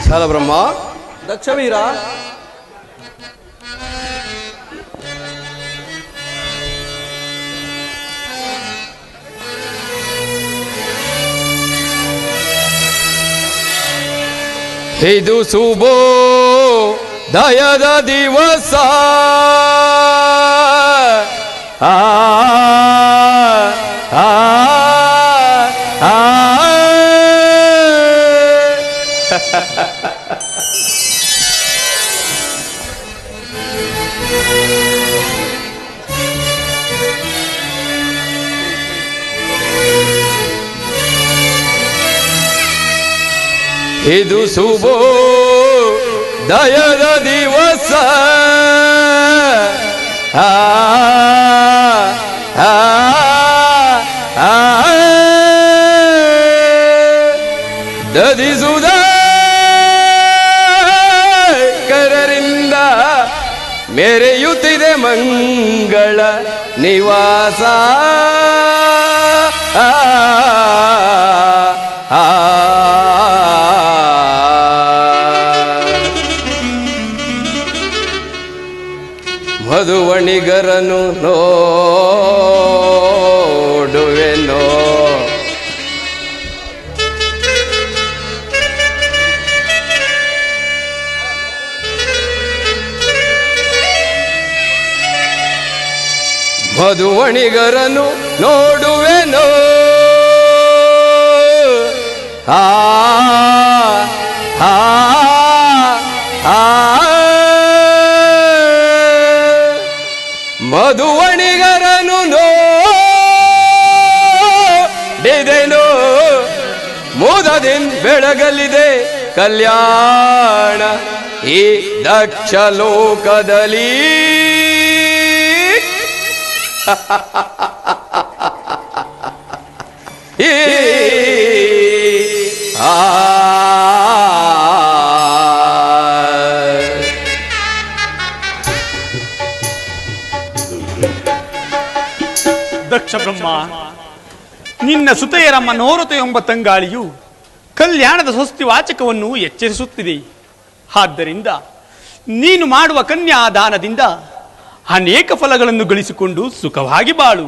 ಛಲಬ್ರಹ್ಮ. ದಕ್ಷವೀರ, ಇದು ಶುಭೋ ದಯದ ದಿವಸ. ಆ ಆ ಆ ಇದು ಶುಭೋ ದಯದ ದಿವಸ. ಆ ಆ ಆ ದದಿಸುದ ಕರರಿಂದ ಮೆರೆಯುತ್ತಿದೆ ಮಂಗಳ ನಿವಾಸ. ಆ ಆ ಮಧುವಣಿಗರನು ನೋಡುವೆನೋ, ಮಧುವಣಿಗರನು ನೋಡುವೆನೋ. ಆ ಆ ಆ ಮಧುವಣಿಗರನು ನೋಡಿದೆನು, ಮುದದಿಂದ ಬೆಳಗಲಿದೆ ಕಲ್ಯಾಣ ಈ ದಕ್ಷ ಲೋಕದಲ್ಲಿ. ಈ ಆ ದಕ್ಷ ಬ್ರಹ್ಮ, ನಿನ್ನ ಸುತೆಯರ ಮನೋರಥ ಎಂಬ ತಂಗಾಳಿಯು ಕಲ್ಯಾಣದ ಸ್ವಸ್ತಿ ವಾಚಕವನ್ನು ಎಚ್ಚರಿಸುತ್ತಿದೆ. ಆದ್ದರಿಂದ ನೀನು ಮಾಡುವ ಕನ್ಯಾದಾನದಿಂದ ಅನೇಕ ಫಲಗಳನ್ನು ಗಳಿಸಿಕೊಂಡು ಸುಖವಾಗಿ ಬಾಳು.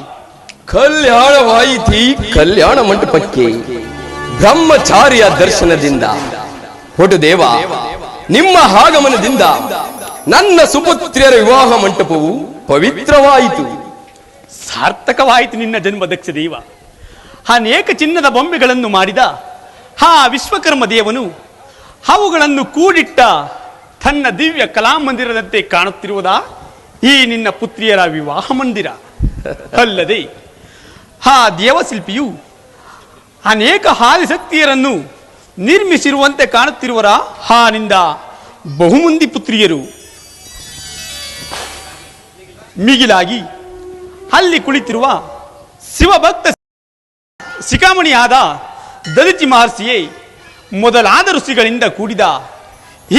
ಕಲ್ಯಾಣವಾಯಿತಿ ಕಲ್ಯಾಣ ಮಂಟಪಕ್ಕೆ ಬ್ರಹ್ಮಚಾರಿಯ ದರ್ಶನದಿಂದ. ಹೊಟ್ಟು ದೇವ, ನಿಮ್ಮ ಆಗಮನದಿಂದ ನನ್ನ ಸುಪುತ್ರಿಯರ ವಿವಾಹ ಮಂಟಪವು ಪವಿತ್ರವಾಯಿತು. ಸಾರ್ಥಕವಾಯಿತು ನಿನ್ನ ಜನ್ಮ ದಕ್ಷ ದೇವ. ಅನೇಕ ಚಿನ್ನದ ಬೊಂಬೆಗಳನ್ನು ಮಾಡಿದ ಆ ವಿಶ್ವಕರ್ಮ ದೇವನು ಅವುಗಳನ್ನು ಕೂಡಿಟ್ಟ ತನ್ನ ದಿವ್ಯ ಕಲಾಮಂದಿರದಂತೆ ಕಾಣುತ್ತಿರುವುದಾ ಈ ನಿನ್ನ ಪುತ್ರಿಯರ ವಿವಾಹ ಮಂದಿರ? ಅಲ್ಲದೆ ಆ ದೇವಶಿಲ್ಪಿಯು ಅನೇಕ ಆದಿಶಕ್ತಿಯರನ್ನು ನಿರ್ಮಿಸಿರುವಂತೆ ಕಾಣುತ್ತಿರುವರ ನಿಂದ ಬಹುಮಂದಿ ಪುತ್ರಿಯರು. ಮಿಗಿಲಾಗಿ ಅಲ್ಲಿ ಕುಳಿತಿರುವ ಶಿವಭಕ್ತ ಶಿಖಾಮಣಿಯಾದ ದಲಿತಿ ಮಹರ್ಷಿಯೇ ಮೊದಲಾದ ಋಷಿಗಳಿಂದ ಕೂಡಿದ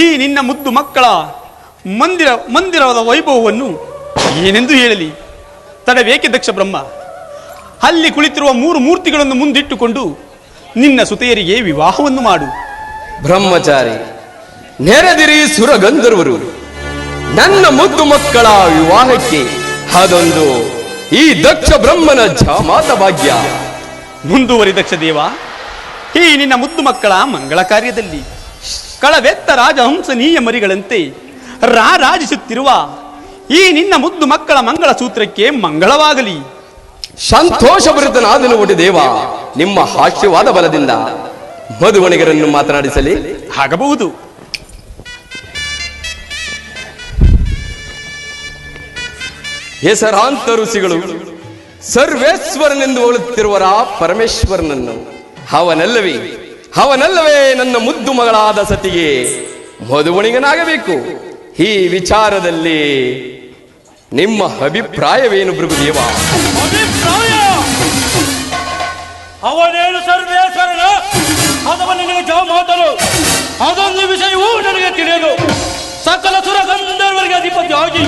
ಈ ನಿನ್ನ ಮುದ್ದು ಮಕ್ಕಳ ಮಂದಿರದ ವೈಭವವನ್ನು ಏನೆಂದು ಹೇಳಲಿ? ತಡಬೇಕೆ ದಕ್ಷ ಬ್ರಹ್ಮ. ಅಲ್ಲಿ ಕುಳಿತಿರುವ 3 ಮೂರ್ತಿಗಳನ್ನು ಮುಂದಿಟ್ಟುಕೊಂಡು ನಿನ್ನ ಸುತೆಯರಿಗೆ ವಿವಾಹವನ್ನು ಮಾಡು. ಬ್ರಹ್ಮಚಾರಿ, ನೆರೆದಿರಿ ಸುರಗಂಧರ್ವರು. ನನ್ನ ಮುದ್ದು ಮಕ್ಕಳ ವಿವಾಹಕ್ಕೆ ಅದೊಂದು ಈ ದಕ್ಷ ಬ್ರಹ್ಮನ ಜಾಮಾತ ಭಾಗ್ಯ. ಮುಂದುವರಿ ದಕ್ಷ ದೇವ. ಈ ನಿನ್ನ ಮುದ್ದು ಮಕ್ಕಳ ಮಂಗಳ ಕಾರ್ಯದಲ್ಲಿ ಕಳವೆತ್ತ ರಾಜಹಂಸನೀಯ ಮರಿಗಳಂತೆ ರಾರಾಜಿಸುತ್ತಿರುವ ಈ ನಿನ್ನ ಮುದ್ದು ಮಕ್ಕಳ ಮಂಗಳ ಸೂತ್ರಕ್ಕೆ ಮಂಗಳವಾಗಲಿ. ಸಂತೋಷಭರಿತನಾದನು ಒಟ್ಟು ದೇವ. ನಿಮ್ಮ ಆಶೀರ್ವಾದ ಬಲದಿಂದ ಮಧುವಣಿಗರನ್ನು ಮಾತನಾಡಿಸಲಿ. ಆಗಬಹುದು. ಹೆಸರಾಂತ ಋಷಿಗಳು ಸರ್ವೇಶ್ವರನೆಂದು ಹೊಳುತ್ತಿರುವರ ಪರಮೇಶ್ವರನನ್ನು ಅವನಲ್ಲವೇ ನನ್ನ ಮುದ್ದು ಮಗಳಾದ ಸತಿಗೆ ಮಧುವಣಿಗನಾಗಬೇಕು. ಈ ವಿಚಾರದಲ್ಲಿ ನಿಮ್ಮ ಅಭಿಪ್ರಾಯವೇನು ಭೃಗುದೇವ? ಅಭಿಪ್ರಾಯ ಅವನೇನು ಸರ್ವೇಶ್ವರನ ಅಥವಾ ನಿನಗೆ ಜಾಮಾತನು? ಅದೊಂದು ವಿಷಯವೂ ನನಗೆ ತಿಳಿಯದು. ಸಕಲ ಸುರಗಂಧರ್ವರಿಗೆ ಅಧಿಪತಿಯಾಗಿ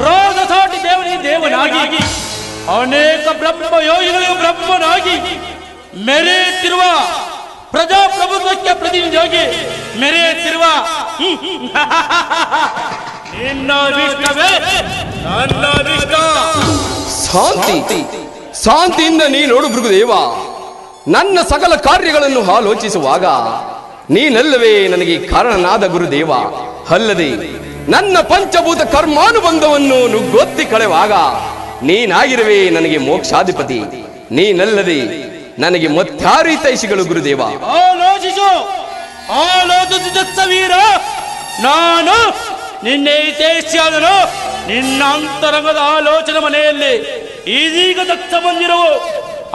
ರಾಜಸಾಟಿ ದೇವನಾಗಿ ಅನೇಕ ಬ್ರಹ್ಮ ಯೋಗಿಗಳು ಬ್ರಹ್ಮನಾಗಿ ಮೆರೆಯುತ್ತಿರುವ ಪ್ರಜಾಪ್ರಭುತ್ವಕ್ಕೆ ಪ್ರತಿನಿಧಿಯಾಗಿ ಮೆರೆಯುತ್ತಿರುವ ನಿನ್ನ ಅಭಿಷ್ಟವೇ ನನ್ನ ಅಭಿಷ್ಟ. ಶಾಂತಿಯಿಂದ ನೀ ನೋಡು ಭೃಗುದೇವ, ನನ್ನ ಸಕಲ ಕಾರ್ಯಗಳನ್ನು ಆಲೋಚಿಸುವಾಗ ನೀನಲ್ಲವೇ ನನಗೆ ಕಾರಣನಾದ ಗುರುದೇವ. ಅಲ್ಲದೆ ನನ್ನ ಪಂಚಭೂತ ಕರ್ಮಾನುಬಂಧವನ್ನು ನುಗ್ಗೊತ್ತಿ ಕಳೆವಾಗ ನೀನಾಗಿರುವೆ ನನಗೆ ಮೋಕ್ಷಾಧಿಪತಿ. ನೀನಲ್ಲದೆ ನನಗೆ ಮತ್ತಾರೀತೈಷಿಗಳು ಗುರುದೇವ. ಆಲೋಚಿಸು ವೀರ, ನಾನು ನಿನ್ನೆ ಹಿತೈಷಿಯಾದನು. ನಿನ್ನ ಅಂತರಂಗದ ಆಲೋಚನೆ ಮನೆಯಲ್ಲಿ ಇದೀಗ ದತ್ತ ಬಂದಿರುವು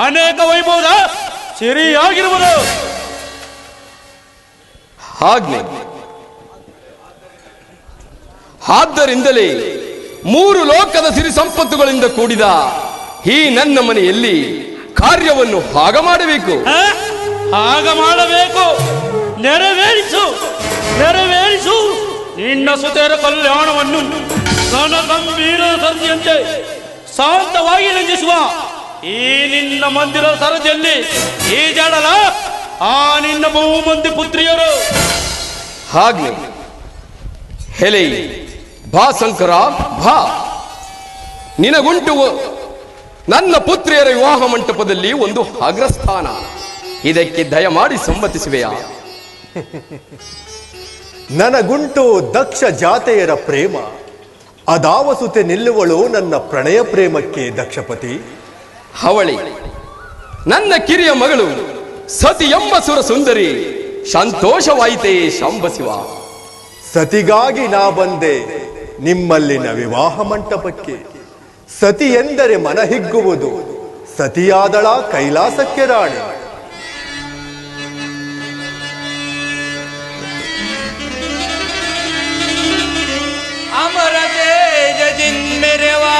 ಅನೇಕ ವೈಭವದ ಸಿರಿಯಾಗಿರುವುದು. ಆಜ್ಞೆ. ಆದ್ದರಿಂದಲೇ 3 ಲೋಕದ ಸಿರಿ ಸಂಪತ್ತುಗಳಿಂದ ಕೂಡಿದ ಈ ನನ್ನ ಮನೆಯಲ್ಲಿ ಕಾರ್ಯವನ್ನು ಹಾಗ ಮಾಡಬೇಕು. ಹಾಗ ಮಾಡಬೇಕು. ನೆರವೇರಿಸು ನೆರವೇರಿಸು ನಿನ್ನ ಸುತೆಯರ ಕಲ್ಯಾಣವನ್ನು ಗಂಭೀರ ಸರದಿಯಂತೆ ಶಾಂತವಾಗಿ ನಂಜಿಸುವ ಈ ನಿನ್ನ ಮಂದಿರ ಸರದಿಯಲ್ಲಿ ಈ ಜಡಲ ಆ ನಿನ್ನ ಬಹುಮಂದಿ ಪುತ್ರಿಯರು. ಹಾಗೆ ಹೆಲೆ ಬಾ ಶಂಕರ ಬಾ. ನಿನಗುಂಟು ನನ್ನ ಪುತ್ರಿಯರ ವಿವಾಹ ಮಂಟಪದಲ್ಲಿ ಒಂದು ಅಗ್ರಸ್ಥಾನ. ಇದಕ್ಕೆ ದಯಮಾಡಿ ಸಮ್ಮತಿಸುವೆಯಾ? ನನಗುಂಟು ದಕ್ಷ ಜಾತೆಯರ ಪ್ರೇಮ. ಅದಾವಸುತೆ ನಿಲ್ಲುವಳು ನನ್ನ ಪ್ರಣಯ ಪ್ರೇಮಕ್ಕೆ ದಕ್ಷಪತಿ. ಅವಳಿ ನನ್ನ ಕಿರಿಯ ಮಗಳು ಸತಿ ಎಂಬ ಸುರ ಸುಂದರಿ. ಸಂತೋಷವಾಯಿತೇ ಶಾಂಬಶಿವ. ಸತಿಗಾಗಿ ನಾ ಬಂದೆ ನಿಮ್ಮಲ್ಲಿನ ವಿವಾಹ ಮಂಟಪಕ್ಕೆ. ಸತಿ ಎಂದರೆ ಮನ ಹಿಗ್ಗುವುದು, ಸತಿಯಾದಳ ಕೈಲಾಸಕ್ಕೆ ರಾಣಿ. ಅಮರ ತೇಜ ಜಿನ್ಮೆರೆವಾ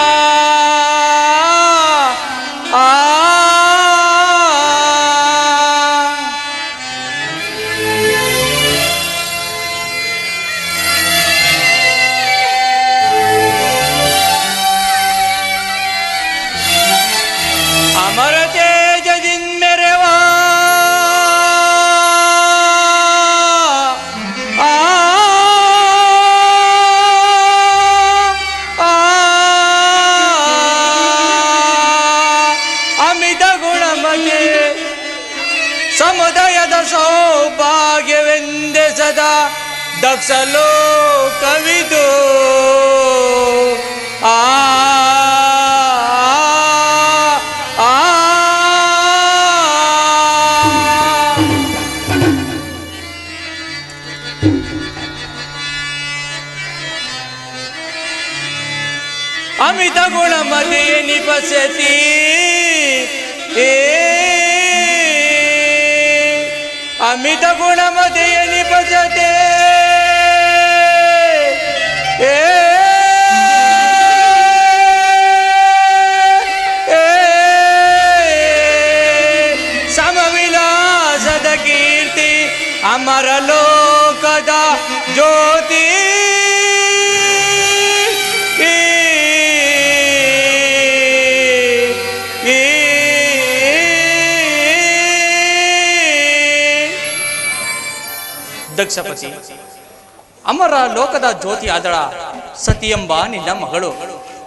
ಅಮರ ತೇಜ ಜಿನ್ಮೆರೆವಾ ಸಮುದಯದ ಸೌಭಾಗ್ಯವೆಂದೆ ಸದಾ ದಕ್ಷ ಲೋಕವಿದು. ಆ ಅಮಿತ ಗುಣಮತಿ ನಿಪಸತಿ ಅಮಿತ ಗುಣಮತೆಯ ನಿಪಸತೆ ಸಮವಿಲಾಸದ ಕೀರ್ತಿ ಅಮರ ಲೋಕದ ಜ್ಯೋತಿ. ದಕ್ಷಪತಿ, ಅಮರ ಲೋಕದ ಜ್ಯೋತಿ ಆದಳ ಸತಿ ಎಂಬ ನಿನ್ನ ಮಗಳು.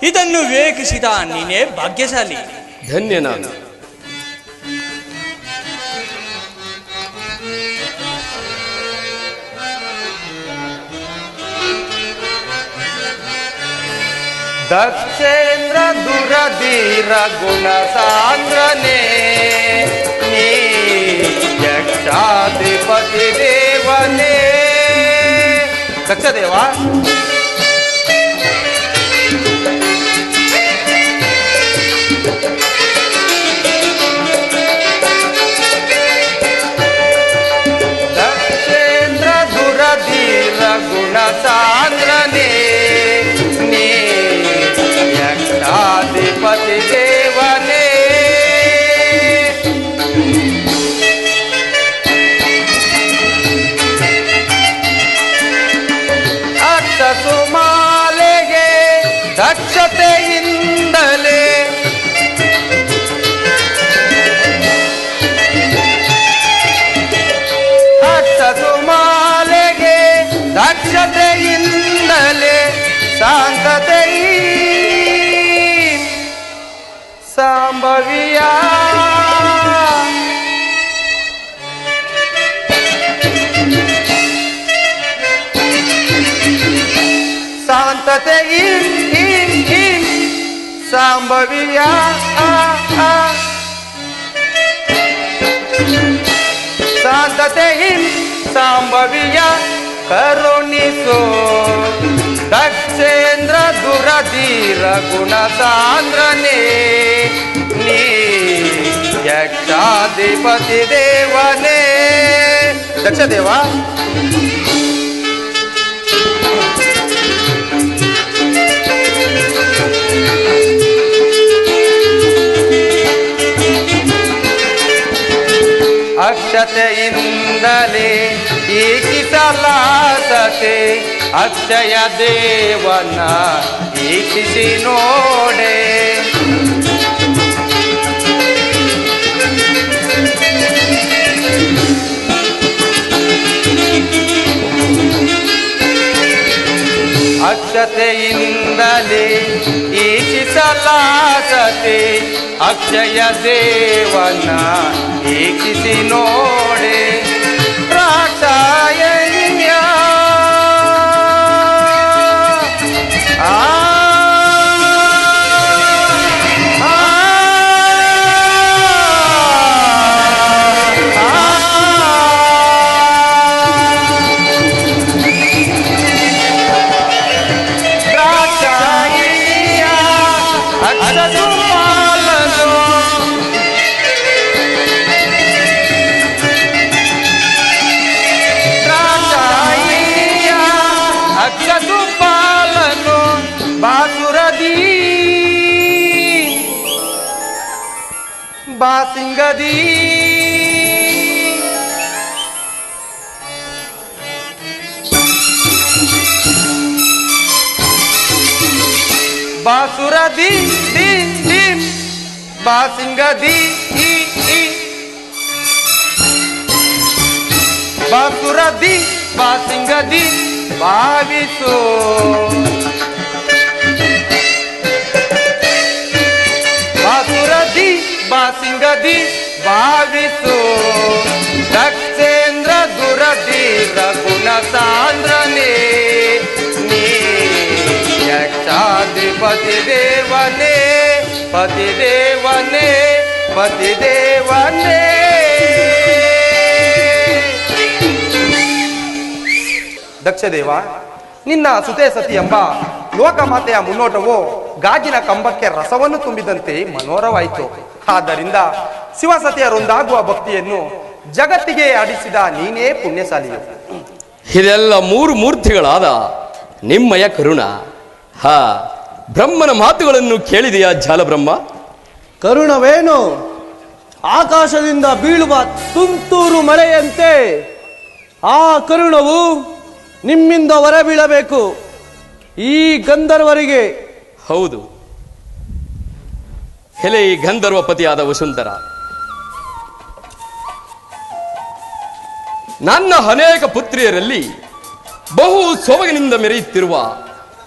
ಇದನ್ನು ವಿವೇಕಿಸಿದ ನೀನೇ ಭಾಗ್ಯಶಾಲಿ. ಧನ್ಯ ನಾನು. ದಕ್ಷೇಂದ್ರ ದುರಧೀರ ಗುಣ ಸಾಂದ್ರನೇ ನೀ ಯಕ್ಷಾಧಿಪತಿ ದೇವನೇ. ದಕ್ಷದೇವ, ದಕ್ಷೇಂದ್ರ ದುರಧೀರ ಗುಣ ಸಾಂದ್ರನೇ ನೀ ಯಕ್ಷಾಧಿಪತಿ ದೇವನೇ. ಸುಮಾಲೆಗೆ ದಕ್ಷತೆಯಿಂದಲೇ ಶಾಂತತೆ ಸಂಭವಿಯ ಶಾಂತತೆ ಸಂಭವಿಯ ಶಾಂತತೆ ಸಂಭವಿಯ ಕರುಣಿಸೋ ದಕ್ಷೇಂದ್ರ ದುರಧೀರ ಗುಣ ಸಾಂದ್ರನೇ ನೀ ಯಕ್ಷಾಧಿಪತಿ ದೇವನೇ ದಕ್ಷ ದೇವ ಅಕ್ಷತೆಯಿಂದಲೇ ಈಕಿಸಲಾಸತೆ ಅಕ್ಷಯ ದೇವನ ಈಕ್ಷಿಸಿ ನೋಡೆ ಅಕ್ಷತೆಯಿಂದಲೇ ಈಕ್ಷಿಸಲಾಸತೆ ಅಕ್ಷಯ ದೇವನ ಈಕ್ಷಿಸಿ ನೋಡೆ ರಾಕ್ಷಾಯಣ್ಯ ಬಾಸಿಂಗದಿ ಬಾಸುರದಿ ದಿ ದಿ ಬಾಸಿಂಗದಿ ಬಾಸುರದಿ ಬಾಸಿಂಗದಿ ಭಾವಿಸೋ ಬಾಸುರದಿ ಬಾಸಿಂಗದಿ ಭಾವಿಸು ದಕ್ಷೇಂದ್ರ ದುರಧೀರ ಗುಣ ಸಾಂದ್ರನೇ ನೀ ಯಕ್ಷಾಧಿಪತಿ ದೇವನೇ ಪತಿ ದೇವನೇ ಪತಿ ದೇವನೇ ದಕ್ಷದೇವ ನಿನ್ನ ಸುತೆ ಸತಿ ಎಂಬ ಲೋಕಮಾತೆಯ ಮುನ್ನೋಟವು ಗಾಜಿನ ಕಂಬಕ್ಕೆ ರಸವನ್ನು ತುಂಬಿದಂತೆ ಮನೋಹರವಾಯಿತು. ಆದ್ದರಿಂದ ಶಿವಸತಿಯರೊಂದಾಗುವ ಭಕ್ತಿಯನ್ನು ಜಗತ್ತಿಗೆ ಆಡಿಸಿದ ನೀನೇ ಪುಣ್ಯಶಾಲಿಯು. ಇದೆಲ್ಲ ಮೂರು ಮೂರ್ತಿಗಳಾದ ನಿಮ್ಮಯ ಕರುಣ. ಬ್ರಹ್ಮನ ಮಾತುಗಳನ್ನು ಕೇಳಿದೆಯಾ ಜಾಲಬ್ರಹ್ಮ? ಕರುಣವೇನು ಆಕಾಶದಿಂದ ಬೀಳುವ ತುಂತುರು ಮಳೆಯಂತೆ ಆ ಕರುಣವು ನಿಮ್ಮಿಂದ ಹೊರಬೀಳಬೇಕು ಈ ಗಂಧರ್ವರಿಗೆ. ಹೌದು, ಎಲೆ ಈ ಗಂಧರ್ವ ಪತಿಯಾದ ವಸುಂಧರ, ನನ್ನ ಅನೇಕ ಪುತ್ರಿಯರಲ್ಲಿ ಬಹು ಸೊಬಗಿನಿಂದ ಮೆರೆಯುತ್ತಿರುವ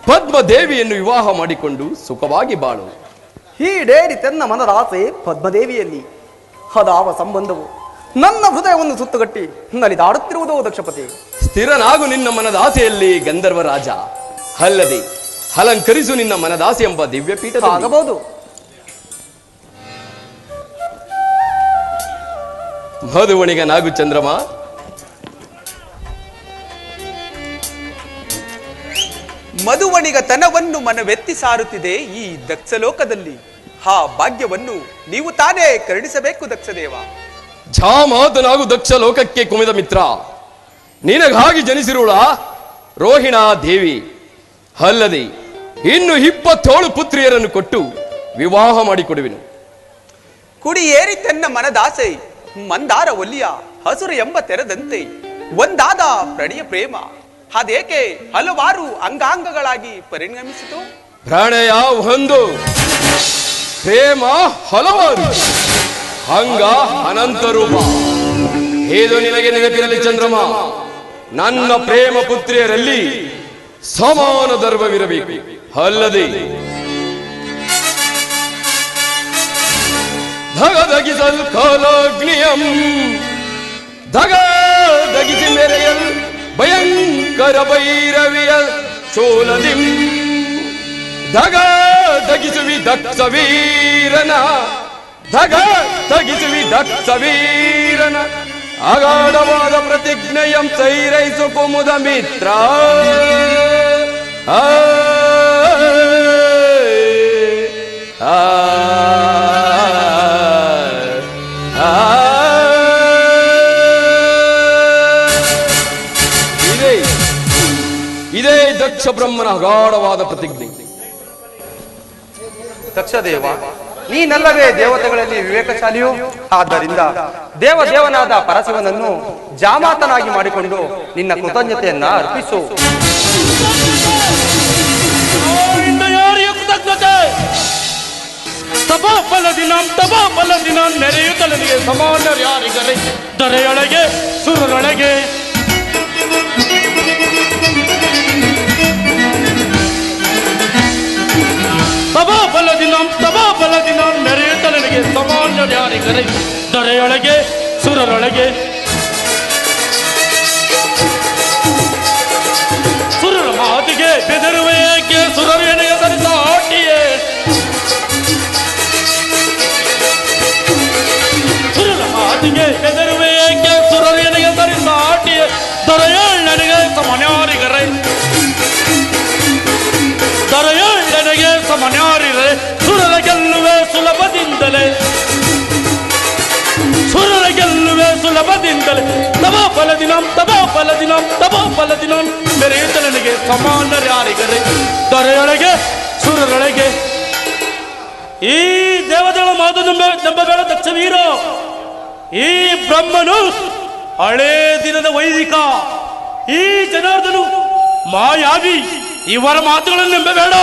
ಪದ್ಮದೇವಿಯನ್ನು ವಿವಾಹ ಮಾಡಿಕೊಂಡು ಸುಖವಾಗಿ ಬಾಳು. ಈಡೇರಿ ತನ್ನ ಮನದ ಆಸೆ ಪದ್ಮದೇವಿಯಲ್ಲಿ. ಅದಾವ ಸಂಬಂಧವು ನನ್ನ ಹೃದಯವನ್ನು ಸುತ್ತುಗಟ್ಟಿ ನಲಿದಾಡುತ್ತಿರುವುದು ದಕ್ಷಪತಿ. ಸ್ಥಿರನಾಗು ನಿನ್ನ ಮನದಾಸೆಯಲ್ಲಿ ಗಂಧರ್ವ ರಾಜ. ಅಲ್ಲದೆ ಅಲಂಕರಿಸು ನಿನ್ನ ಮನದಾಸೆ ಎಂಬ ದಿವ್ಯಪೀಠ ಆಗಬಹುದು. ಮಧುವಣಿಗ ನಾಗು ಚಂದ್ರಮ, ಮಧುವಣಿಗ ತನವನ್ನು ಮನವೆತ್ತಿ ಸಾರುತ್ತಿದೆ ಈ ದಕ್ಷಲೋಕದಲ್ಲಿ. ಆ ಭಾಗ್ಯವನ್ನು ನೀವು ತಾನೇ ಕರುಣಿಸಬೇಕು ದಕ್ಷದೇವ. ಜಾಮಾತನಾಗು ದಕ್ಷ ಲೋಕಕ್ಕೆ ಕುಮಿದ ಮಿತ್ರ, ನಿನಗಾಗಿ ಜನಿಸಿರುಳ ರೋಹಿಣಾ ದೇವಿ. ಅಲ್ಲದೆ ಇನ್ನು 27 ಪುತ್ರಿಯರನ್ನು ಕೊಟ್ಟು ವಿವಾಹ ಮಾಡಿಕೊಡುವೆನು. ಕುಡಿಯೇರಿ ತನ್ನ ಮನದಾಸೆ ಮಂದಾರ ಒಲಿಯ ಹಸುರು ಎಂಬ ತೆರದಂತೆ ಒಂದಾದ ಪ್ರಣಯ ಪ್ರೇಮ ಅದೇಕೆ ಹಲವಾರು ಅಂಗಾಂಗಗಳಾಗಿ ಪರಿಣಮಿಸಿತು? ಪ್ರಣಯ ಒಂದು, ಪ್ರೇಮ ಹಲವಾರು, ಅಂಗ ಅನಂತ ರೂಪ. ಇದು ನಿನಗೆ ನೆನಪಿರಲಿ ಚಂದ್ರಮ. ನನ್ನ ಪ್ರೇಮ ಪುತ್ರಿಯರಲ್ಲಿ ಸಮಾನ ಧರ್ಮವಿರಬೇಕು. ಅಲ್ಲದೆ ಧಗಧಗಿಸಲ್ ಕಾಲಾಗ್ನಿಯಂ ಧಗಧಗಿಸಿ ಮೆರೆಯಲ್ ಭಯಂಕರ ಭೈರವಿಯ ಚೋಲದಿಂ ಧಗಧಗಿಸುವಿ ದಕ್ಷ ವೀರನ ಧಗಧಗಿಸುವಿ ದಕ್ಷ ವೀರನ ಅಗಾಢವಾದ ಪ್ರತಿಜ್ಞೆಯಂ ಸೈರೈಸು ಕುಮುದ ಮಿತ್ರ ಆ ಇದೇ ದಕ್ಷ ಬ್ರಹ್ಮನ ಅಗಾಢವಾದ ಪ್ರತಿಜ್ಞೆ. ದಕ್ಷದೇವ, ನೀನಲ್ಲವೇ ದೇವತೆಗಳಲ್ಲಿ ವಿವೇಕಶಾಲಿಯು. ಆದ್ದರಿಂದ ದೇವನಾದ ಪರಶಿವನನ್ನು ಜಾಮಾತನಾಗಿ ಮಾಡಿಕೊಂಡು ನಿನ್ನ ಕೃತಜ್ಞತೆಯನ್ನ ಅರ್ಪಿಸು. ಯಾರಿಗೆ ಕೃತಜ್ಞತೆ? ತಪೋಫಲದಿನ ನೆರೆಯುತ್ತಲನಿಗೆ ಸಮಾನರು ಯಾರಿಗರೆ ದೊರೆಯೊಳಗೆ ಸುರರೊಳಗೆ ತಪೋಫಲದಿನ ನೆರೆಯುತ್ತಲನಿಗೆ ಸಮಾನರು ಯಾರಿಗರೆ ದೊರೆಯೊಳಗೆ ಸುರರೊಳಗೆ ಸುರರ ಮಾತಿಗೆ ಬೆದರುವೆ ಏಕೆ ಸುರರು ಎನೆಗೆ ಸರಿಸ ಆಟಿಯೇ ಸುರರ ಮಾತಿಗೆ ಬೆದರುವೆ ಏಕೆ ಸುರರು ಎನೆಗೆ ಸರಿಸ ಆಟಿಯೇ ದೊರೆಯೋಳ್ ನನಗೆ ಸಮನ್ಯಾರಿಗರೆ ದೊರೆಯೋಳ್ ನನಗೆ ಸಮನ್ಯಾರಿಗರೆ ಸುರರ ಗೆಲ್ಲುವೆ ಸುಲಭದಿಂದಲೇ ಸುರರ ಗೆಲ್ಲುವೆ ಸುಲಭದಿಂದಲೇ ತಪೋಫಲದಿನ ಮೆರೆಯುತ್ತಲನಿಗೆ ಸಮಾನರ್ಯಾರಿಗರೆ ದೊರೆಯೊಳಗೆ ಸುರರೊಳಗೆ. ಈ ದೇವತೆಗಳ ಮಾತು ನಂಬಬೇಡ ದಕ್ಷವೀರ. ಈ ಬ್ರಹ್ಮನು ಹಳೇ ದಿನದ ವೈದಿಕ, ಈ ಜನಾರ್ದನು ಮಾಯಾವಿ. ಇವರ ಮಾತುಗಳನ್ನು ನಂಬಬೇಡ.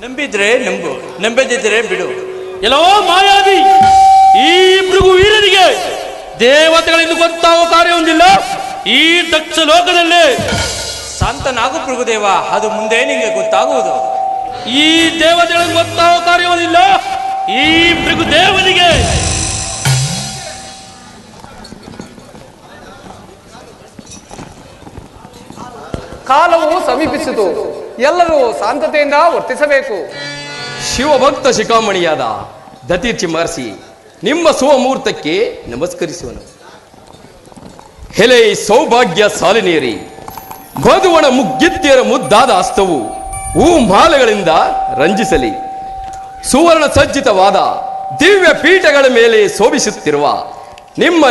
ನಂಬಿದ್ರೆ ನಂಬು, ನಂಬದಿದ್ರೆ ಬಿಡು. ಎಲ್ಲೋ ಮಾಯಾವಿ, ಈ ಭೃಗು ವೀರನಿಗೆ ದೇವತೆಗಳಿಂದ ಗೊತ್ತಾಗುವ ಕಾರ್ಯ ಹೊಂದಿಲ್ಲ ಈ ದಕ್ಷ ಲೋಕದಲ್ಲಿ. ಶಾಂತನಾಗು ಪ್ರಭುದೇವ, ಅದು ಮುಂದೆ ನಿಂಗೆ ಗೊತ್ತಾಗುವುದು. ಈ ದೇವತೆಗಳಿಗೆ ಗೊತ್ತಾಗುವ ಕಾರ್ಯ ಹೊಂದಿಲ್ಲ ಈ ಭೃಗು ದೇವನಿಗೆ. ಕಾಲವು ಸಮೀಪಿಸಿತು. ಎಲ್ಲರೂ ಶಾಂತತೆಯಿಂದ ವರ್ತಿಸಬೇಕು. ಶಿವಭಕ್ತ ಶಿಖಾಮಣಿಯಾದ ದತೀರ್ಚಿ ಮಹರ್ಷಿ ನಿಮ್ಮ ಸುವಮೂರ್ತಕ್ಕೆ ನಮಸ್ಕರಿಸುವನು. ಹೆಲೆ ಸೌಭಾಗ್ಯ ಸಾಲಿನೇರಿ ಮಧುವಣ ಮುಗ್ಗಿತ್ತಿಯರ ಮುದ್ದಾದ ಹಸ್ತವು ಹೂ ಮಾಲೆಗಳಿಂದ ರಂಜಿಸಲಿ. ಸುವರ್ಣ ಸಜ್ಜಿತವಾದ ದಿವ್ಯ ಪೀಠಗಳ ಮೇಲೆ ಶೋಭಿಸುತ್ತಿರುವ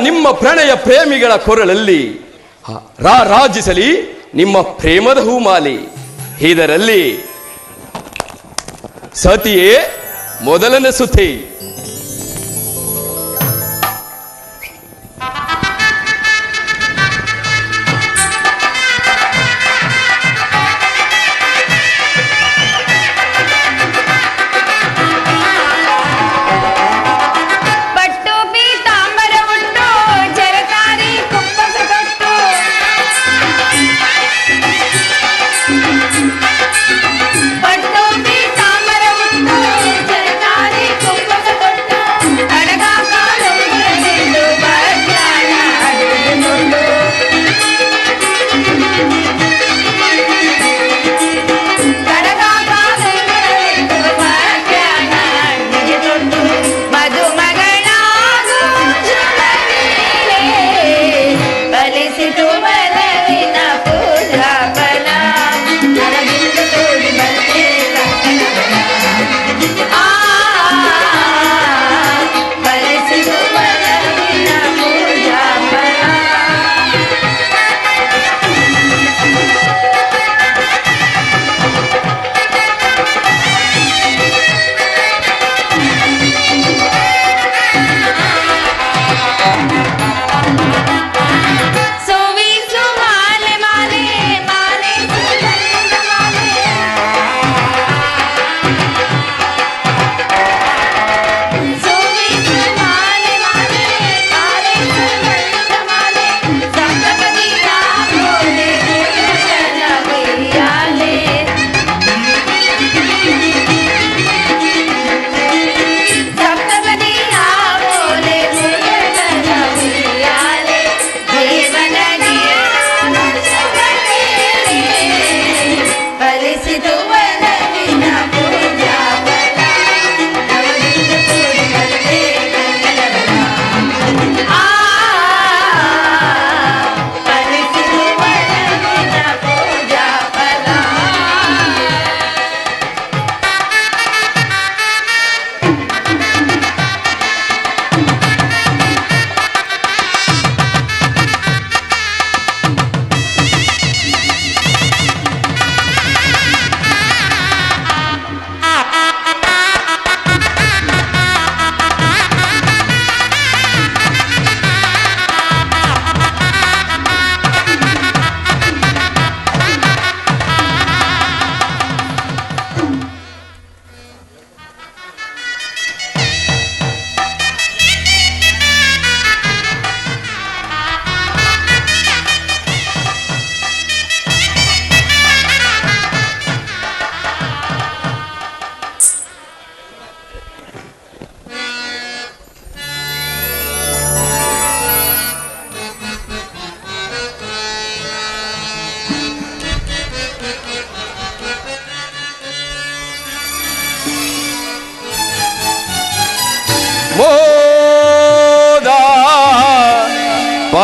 ನಿಮ್ಮ ಪ್ರಣಯ ಪ್ರೇಮಿಗಳ ಕೊರಳಲ್ಲಿ ರಾಜಿಸಲಿ ನಿಮ್ಮ ಪ್ರೇಮದ ಹೂಮಾಲೆ. ಇದರಲ್ಲಿ ಸತಿಯೇ ಮೊದಲನೇ ಸುತಿ. ಪಟ್ಟು ಪೀತಾಂಬರ ಉಟ್ಟು ಜರಕಾರಿ ಕುಪ್ಪಸ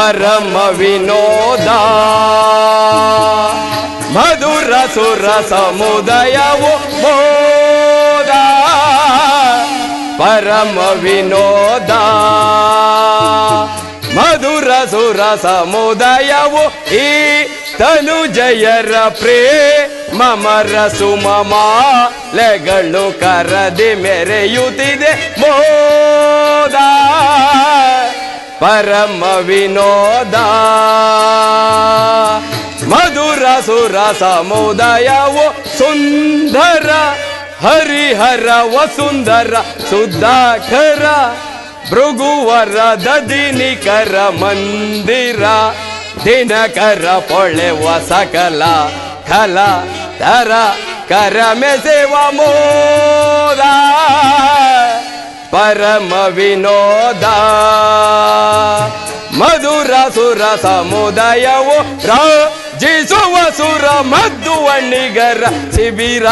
ಪರಮ ವಿನೋದ ಮಧುರ ಸುರ ಸಮುದಯವು ಮೋದ ಪರಮ ವಿನೋದ ಮಧುರ ಸುರ ಸಮುದಯವು ಈ ತನುಜಯರ ಪ್ರೇಮರ ಸುಮಮಾಲೆಗಳು ಕರದಿ ಮೆರೆಯುತ್ತಿದೆ ಮೋದ ಪರಮ ವಿನೋದ ಮಧುರ ಸುರ ಸಮುದಾಯವು ಸುಂದರ ಹರಿಹರ ವಸುಂದರ ಸುಧಾಕರ ಭೃಗುವರ ದದಿನಿಕರ ಮಂದಿರ ದಿನಕರ ಪೊಳೆವ ಸಕಲ ಕಲ ತರ ಕರಮೆಸೆವ ಮೋದ ಪರಮ ವಿನೋದ ಮಧುರ ಸುರ ಸಮುದಾಯವು ರಾಜಿಸುವ ಸುರ ಮದ್ದುವಣಿಗರ ಶಿಬಿರ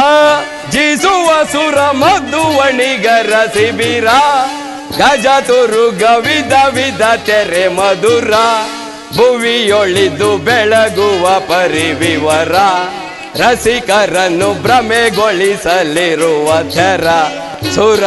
ರಾಜಿಸುವ ಸುರ ಮದ್ದುವಣಿಗರ ಶಿಬಿರ ಗಜತುರು ಗವಿದ ವಿಧ ತೆರೆ ಮಧುರ ಭುವಿಯೊಳಿದು ಬೆಳಗುವ ಪರಿವಿವರ ರಸಿಕರನ್ನು ಭ್ರಮೆಗೊಳಿಸಲಿರುವ ಥರ ಸುರ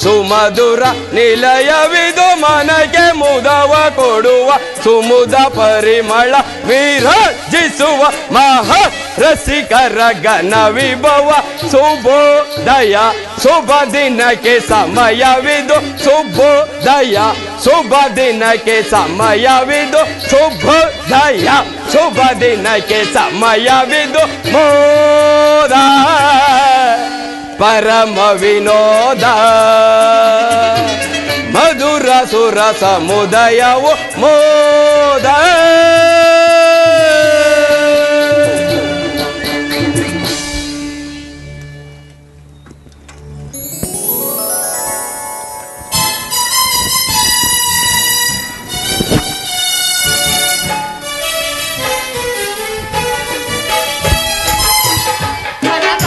ಸುಮಧುರ ನಿಲಯವಿದು ಮನಗೆ ಮುದವ ಕೊಡುವ ಸುಮುದ ಪರಿಮಳ ವಿರಾಜಿಸುವ ಮಹಾ ರಸಿಕರ ಗಣ ವಿಭವ ಶುಭೋದಯ ಶುಭ ದಿನಕ್ಕೆ ಸಮಯವಿದು ಶುಭೋದಯ ಶುಭ ದಿನಕ್ಕೆ ಸಮಯವಿದು ಶುಭೋದಯ ಶುಭ ದಿನಕ್ಕೆ ಸಮಯವಿದು ಮೋದ ಪರಮ ವಿನೋದ ಮಧುರ ಸುರ ಸಮುದಾಯವು ಮೋದ ಕನಕ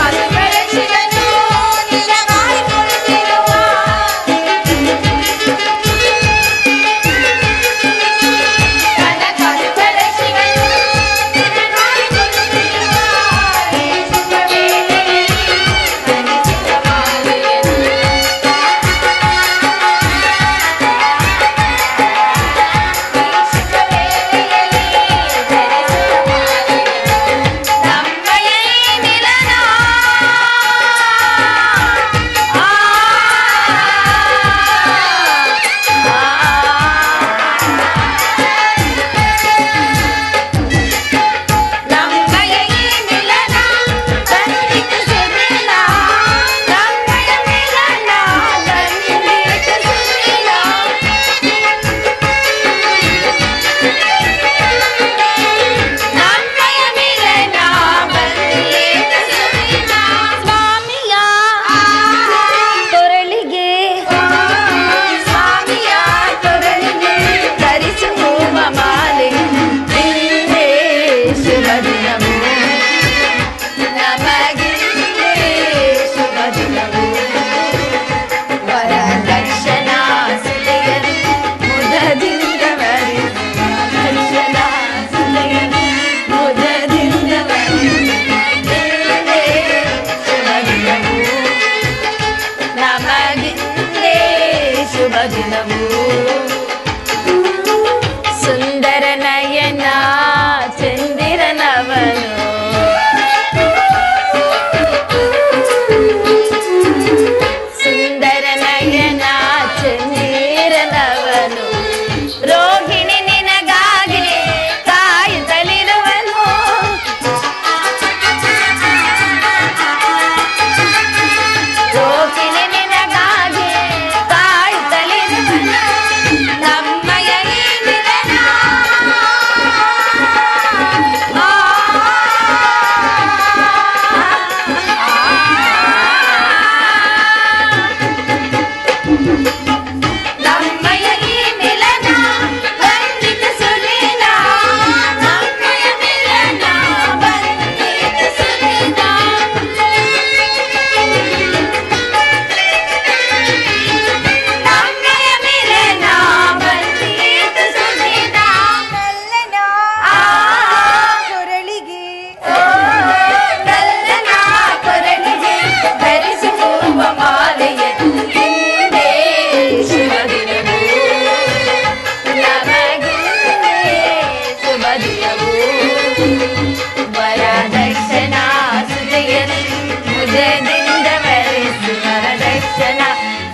ಮುದದಿಂದ ವರಿಸುವ ವರದಕ್ಷಿಣ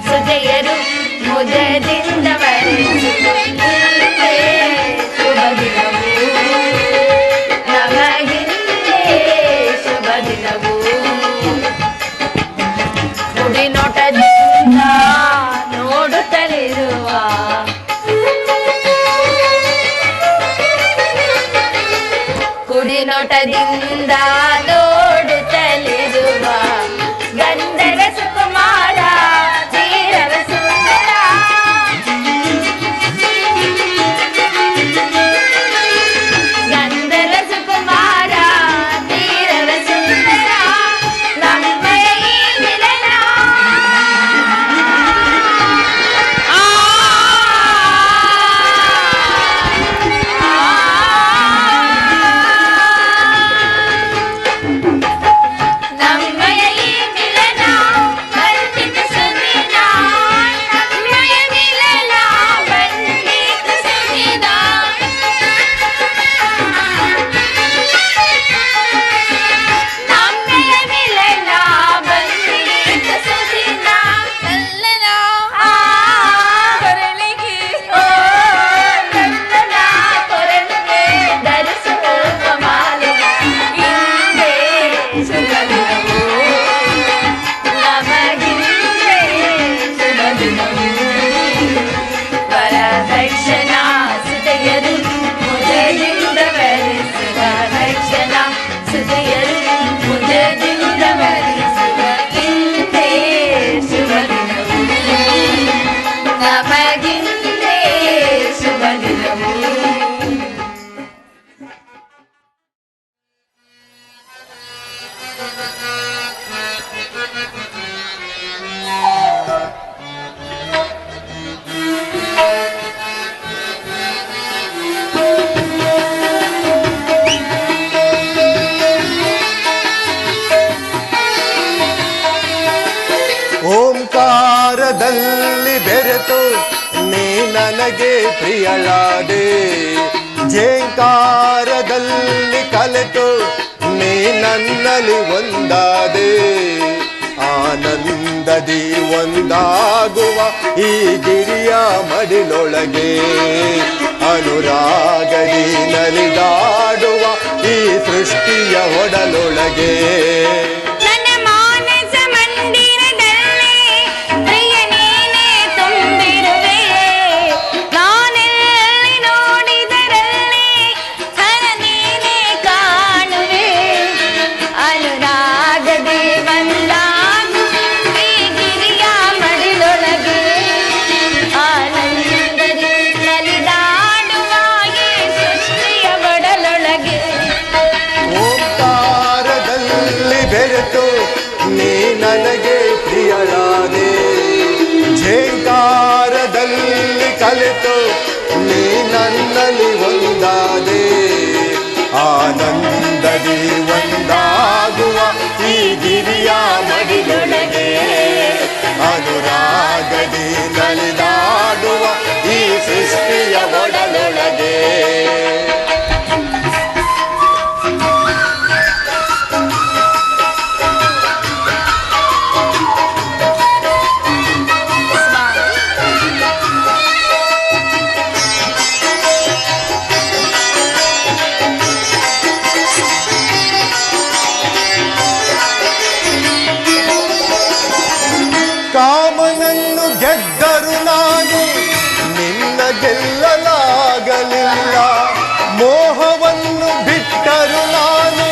ಸುತೆಯರು ಮುದದಿಂದ ವರಿಸುವ ಶುಭ ದಿನವು ನಮಗಿಂದೇ ಶುಭ ದಿನವು ಕುಡಿ ನೋಟದಿಂದ ನೋಡುತ್ತಲಿರುವ ಕುಡಿ ನೋಟದಿಂದ ನೋಡುತ್ತಲಿರುವ ಗಂಧರ್ವ ಸುಕುಮಾರ ಧೀರವ ಸುಂದರ ಗಂಧರ್ವ ಸುಕುಮಾರ ಧೀರವ ಸುಂದರ ನಮ್ಮಯ ಈ ಮಿಲನ ನಮ್ಮಯ ಈ ಮಿಲನ ಬಂದಿತ ಸುದಿನ ನಮ್ಮಯ ಮಿಲನ ಬಂದಿತ ಸುದಿನ ನಮ್ಮಯ ಮಿಲನ ಬಂದಿತ ಸುದಿನ ನಲ್ಲನ ಕೊರಳಿಗೆ ನಲ್ಲನ ಕೊರಳಿಗೆ ಧರಿಸುವ ಮಾಲೆ ಹಿಂದೆ ಶುಭ ದಿನವು ನಮಗಿಂದೇ ಶುಭ ದಿನವು ವರದಕ್ಷಿಣ ಸುತೆಯರು ಮುದದಿಂದ ವರಿಸುವ ರಕ್ಷಣ ಸುತೆಯರು ಮುದದಿಂದ ವರಿಸುವ ಹಿಂದೆ ಶುಭ ದಿನವು ನಮಗಿಂದೇ ಶುಭ ದಿನವು ಓಂಕಾರದಲ್ಲಿ ಬೆರೆತು ನೀ ನನಗೆ ಪ್ರಿಯಳಾದೆ, ಝೇಂಕಾರದಲ್ಲಿ ಕಲೆತು ನೀ ನನ್ನಲ್ಲಿ ಒಂದಾದೆ. ಆನಂದದಿ ಒಂದಾಗುವ ಈ ಗಿರಿಯ ಮಡಿಲೊಳಗೆ, ಅನುರಾಗದಿ ನಲಿದಾಡುವ ಈ ಸೃಷ್ಟಿಯ ಒಡಲೊಳಗೆ. ನನ್ನ ಮಾನಸ ಮಂದಿರದಲ್ಲಿ ಪ್ರಿಯ ನೀನೇ ತುಂಬಿರುವೆ, ನಾನೆಲ್ಲಿ ನೋಡಿದರಲ್ಲಿ ಹರ ನೀನೇ ಕಾಣುವೆ. ಅನುರಾಗದಿ ಬಂದಾಗು ಈ ಗಿರಿಯ ಮಡಿಲೊಳಗೆ, ಆನಂದದಿ ನಲಿದಾಡುವ ಈ ಸೃಷ್ಟಿಯ ಒಡಲೊಳಗೆ. ಓಂಕಾರದಲ್ಲಿ ಬೆರೆತು ನೀ ನನಗೆ ಪ್ರಿಯಳಾದೆ, ಝೇಂಕಾರದಲ್ಲಿ ಕಲೆತು ನೀ ನನ್ನಲ್ಲಿ ಒಂದಾದೆ. ಆನಂದದಿ ಒಂದಾಗುವ ಈ ಗಿರಿಯ ಮಡಿಲೊಳಗೆ, ಅನುರಾಗದಿ ನಲಿದಾಡುವ ಈ ಸೃಷ್ಟಿಯ ಒಡಲೊಳಗೆ. ಕಾಮನನ್ನು ಗೆದ್ದರು ನಾನು ನಿನ್ನ ಗೆಲ್ಲಲಾಗಲಿಲ್ಲ, ಮೋಹವನ್ನು ಬಿಟ್ಟರು ನಾನು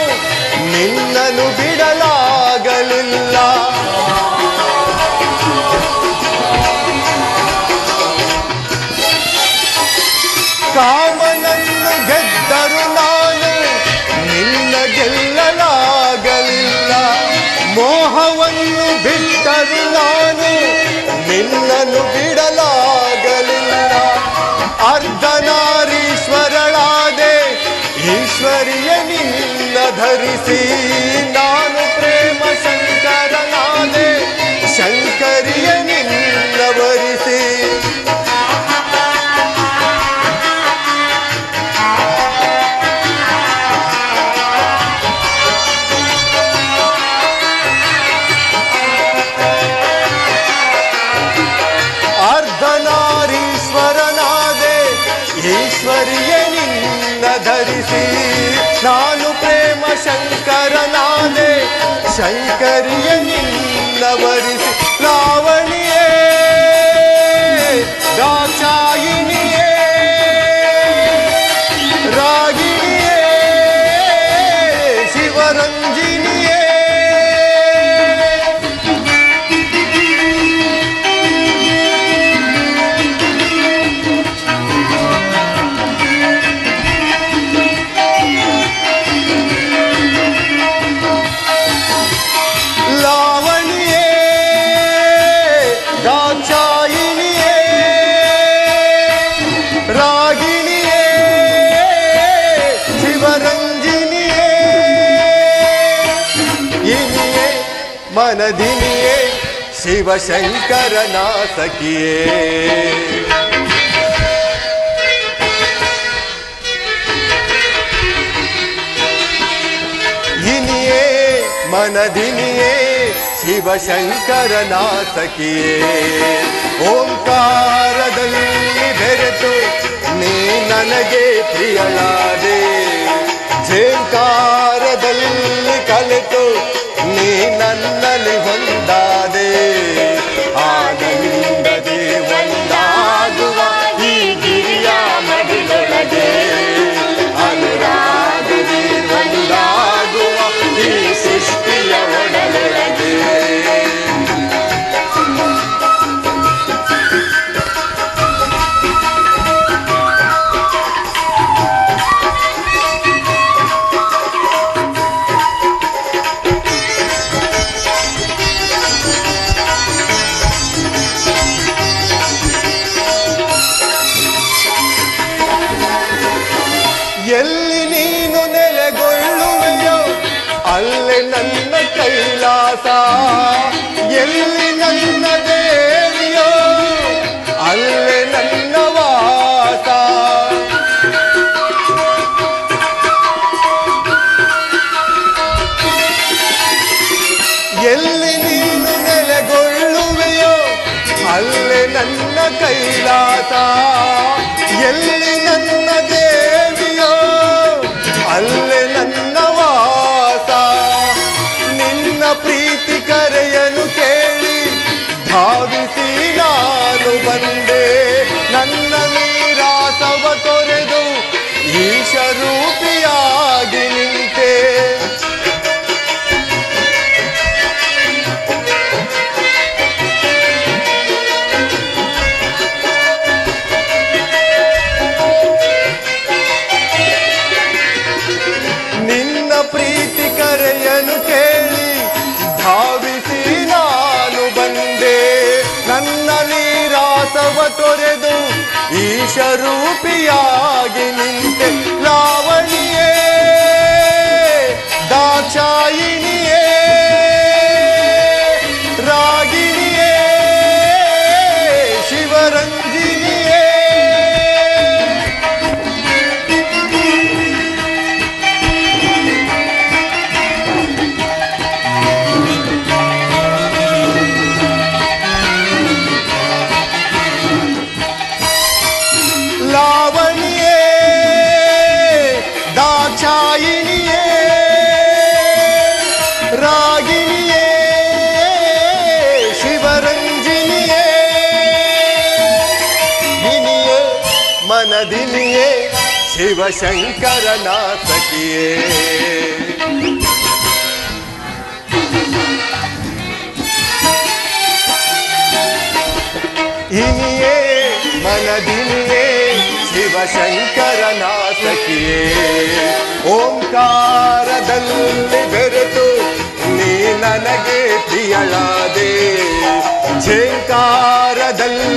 ನಿನ್ನನ್ನು ಬಿಡಲಾಗಲಿಲ್ಲ. ಕಾಮನನ್ನು ಗೆದ್ದರು ನಾನು ನಿನ್ನ ಗೆಲ್ಲಲಾಗಲಿಲ್ಲ, ಮೋಹವನ್ನು ಬಿಟ್ಟರು ನಾನು ನಿನ್ನನ್ನು ಬಿಡಲಾಗಲಿಲ್ಲ. ಅರ್ಧನಾರೀಶ್ವರಳಾದೆ ಈಶ್ವರಿಯ ನಿನ್ನ ಧರಿಸಿ, ನಾನು ಪ್ರೇಮ ಶಂಕರನಾದೆ ಶಂಕರಿಯ ನಿನ್ನ ವರಿಸಿ. ಈಶ್ವರಿಯ ನಿನ್ನ ಧರಿಸಿ ನಾನು ಪ್ರೇಮ ಶಂಕರನಾದೆ ಶಂಕರಿಯ ನಿನ್ನ ವರಿಸಿ ಲಾವಣಿಯೇ ದಾಕ್ಷಾಯಿಣಿಯೇ ರಾಗಿಣಿಯೇ ಶಿವರಂಜಿನಿಯೇ ಲಾವಣಿಯೇ ದಾಕ್ಷಾಯಿಣಿಯೇ ರಾಗಿಣಿಯೇ ಶಿವರಂಜಿನಿಯೇ ಇನಿಯೇ ಮನದಿನಿಯೇ ಶಿವಶಂಕರನ ಸಖಿಯೇ ಇನಿಯೇ ಮನದಿನಿಯೇ ಶಿವಶಂಕರನ ಸಖಿಯೇ ಓಂಕಾರದಲ್ಲಿ ಬೆರೆತು ನೀ ನನಗೆ ಪ್ರಿಯಳಾದೆ ಝೇಂಕಾರದಲ್ಲಿ ಕಲಿತು ನೀ ನನ್ನಲ್ಲಿ ಒಂದಾದೆ ಆನಂದದಿ ಒಂದಾಗುವ ಈ ಗಿರಿಯ ಮಡಿಲೊಳಗೆ ಅನುರಾಗದಿ ಒಂದಾಗುವ ಈ ಸೃಷ್ಟಿಯ ಒಡಲೊಳಗೆ ಎಲ್ಲಿ ನೀನು ನೆಲೆಗೊಳ್ಳುವೆಯೋ ಅಲ್ಲೇ ನನ್ನ ಕೈಲಾಸ ಎಲ್ಲಿ ನನ್ನ ದೇವಿಯೋ ಅಲ್ಲೇ ನನ್ನ ವಾಸ ಎಲ್ಲಿ ನೀನು ನೆಲೆಗೊಳ್ಳುವೆಯೋ ಅಲ್ಲೇ ನನ್ನ ಕೈಲಾಸ ಎಲ್ಲಿ ನನ್ನ ದೇವಿಯೋ ಅಲ್ಲೇ ನನ್ನ ವಾಸ ನಿನ್ನ ಪ್ರೀತಿ ಕರೆಯನು ಕೇಳಿ ಧಾವಿಸಿ ನಾನು ಬಂದೆ ನನ್ನ ನೀರಾಸವ ತೊರೆದು ಈಶರೂಪಿಯಾಗಿ ನಿಂತೆ ನಿನ್ನ ಪ್ರೀತಿ ಕರೆಯನು ಕೇಳಿ ಧಾವಿಸಿ ನಾನು ಬಂದೆ ನನ್ನ ನೀರಾಸವ ತೊರೆದು ಈಶರೂಪಿಯಾಗಿ ನಿಂತೆ ಲಾವಣಿಯೇ ದಾಕ್ಷಾಯಿಣಿಯೇ ರಾಗಿಣಿಯೇ ಶಿವರಂಜಿನಿಯೇ ಲಾವಣಿಯೇ ದಾಕ್ಷಾಯಿಣಿಯೇ ರಾಗಿಣಿಯೇ ಶಿವರಂಜಿನಿಯೇ ದಿನಿಯೇ ಮನದಿನಿಯೇ ಶಿವಶಂಕರನ ಸಖಿಯೇ ಇನಿಯೇ ಮನದಿನಿಯೇ ಶಿವಶಂಕರನ ಸಖಿಯೇ ಓಂಕಾರದಲ್ಲಿ ಬೆರೆತು ನೀ ನನಗೆ ಪ್ರಿಯಳಾದೆ ಝೇಂಕಾರದಲ್ಲಿ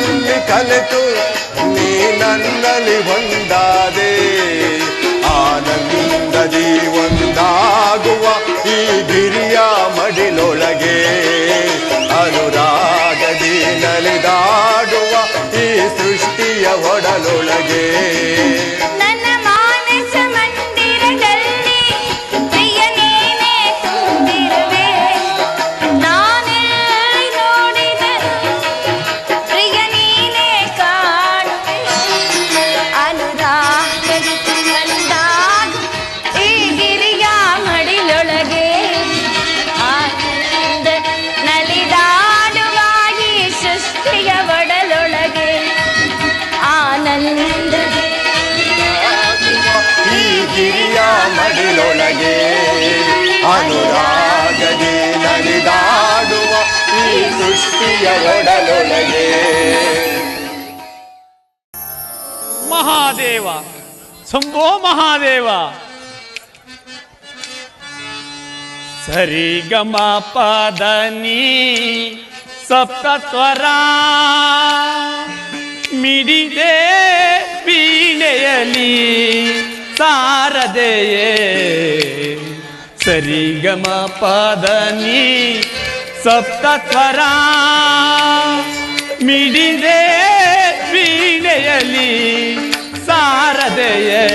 ಕಲಿತು ನೀ ನನ್ನಲ್ಲಿ ಒಂದಾದೆ ಆನಂದದಿ ಒಂದಾಗುವ ಈ ಗಿರಿಯ ಮಡಿಲೊಳಗೆ ಅನುರಾಗದಿ ನಲಿದಾಡುವ ಈ ಸೃಷ್ಟಿಯ ಒಡಲೊಳಗೆ ನನ್ನ ಮಾನಸ ಮಂದಿರದಲ್ಲಿ ಪ್ರಿಯ ನೀನೇ ತುಂಬಿರುವೆ ನಾನೆಲ್ಲಿ ನೋಡಿದರು ಪ್ರಿಯ ನೀನೇ ಕಾಣುವೆ ಅನುರಾಗ ಒಡಲೊಳಗೆ ಅನುರಾಗದಿ ನಲಿದಾಡುವ ಈ ಸೃಷ್ಟಿಯ ಒಡಲೊಳಗೆ. ಮಹಾದೇವ ಶಂಭೋ ಮಹಾದೇವ. ಸರಿ ಗಮ ಪದ ನೀ ಸಪ್ತ ಸ್ವರ ಮಿಡಿದೆ ವೀಣೆಯಲಿ ಸಾರದೆಯೇ. ಸರಿ ಗಮ ಪದ ನೀ ಸಪ್ತ ಸ್ವರ ಮಿಡಿದೆ ವೀಣೆಯಲಿ ಸಾರದೆಯೇ.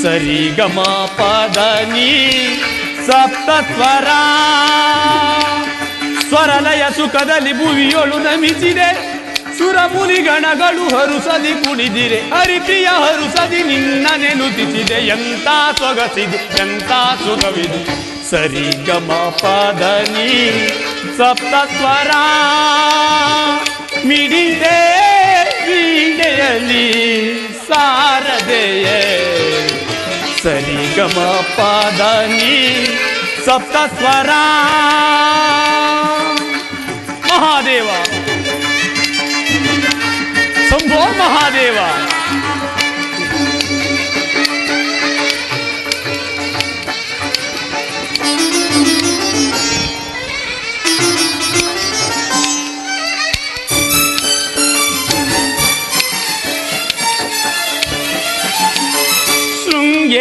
ಸರಿ ಗಮ ಪದ ನೀ ಸಪ್ತ ಸ್ವರ ಸ್ವರಲಯ ಸುಖದಲ್ಲಿ ಭುವಿಯೊಳು ನಮಿಸಿದೆ. ಸುರಮುನಿ ಗಣಗಳು ಹರುಸದಿ ಕುಣಿದಿರೆ ಹರಿಪ್ರಿಯ ಹರುಸದಿ ನಿನ್ನ ನೆನುತಿಸಿದೆ. ಎಂತ ಸೊಗಸಿದು ಎಂತ ಸುಖವಿದು. ಸರಿ ಗಮ ಪದ ನೀ ಸಪ್ತ ಸ್ವರ ಮಿಡಿದೆ ವೀಣೆಯಲಿ ಸಾರದೆಯೇ. ಸರಿ ಗಮ ಪದ ನೀ ಸಪ್ತ ಸ್ವರ. ಮಹಾದೇವ ಶಂಭೋ ಮಹಾದೇವ.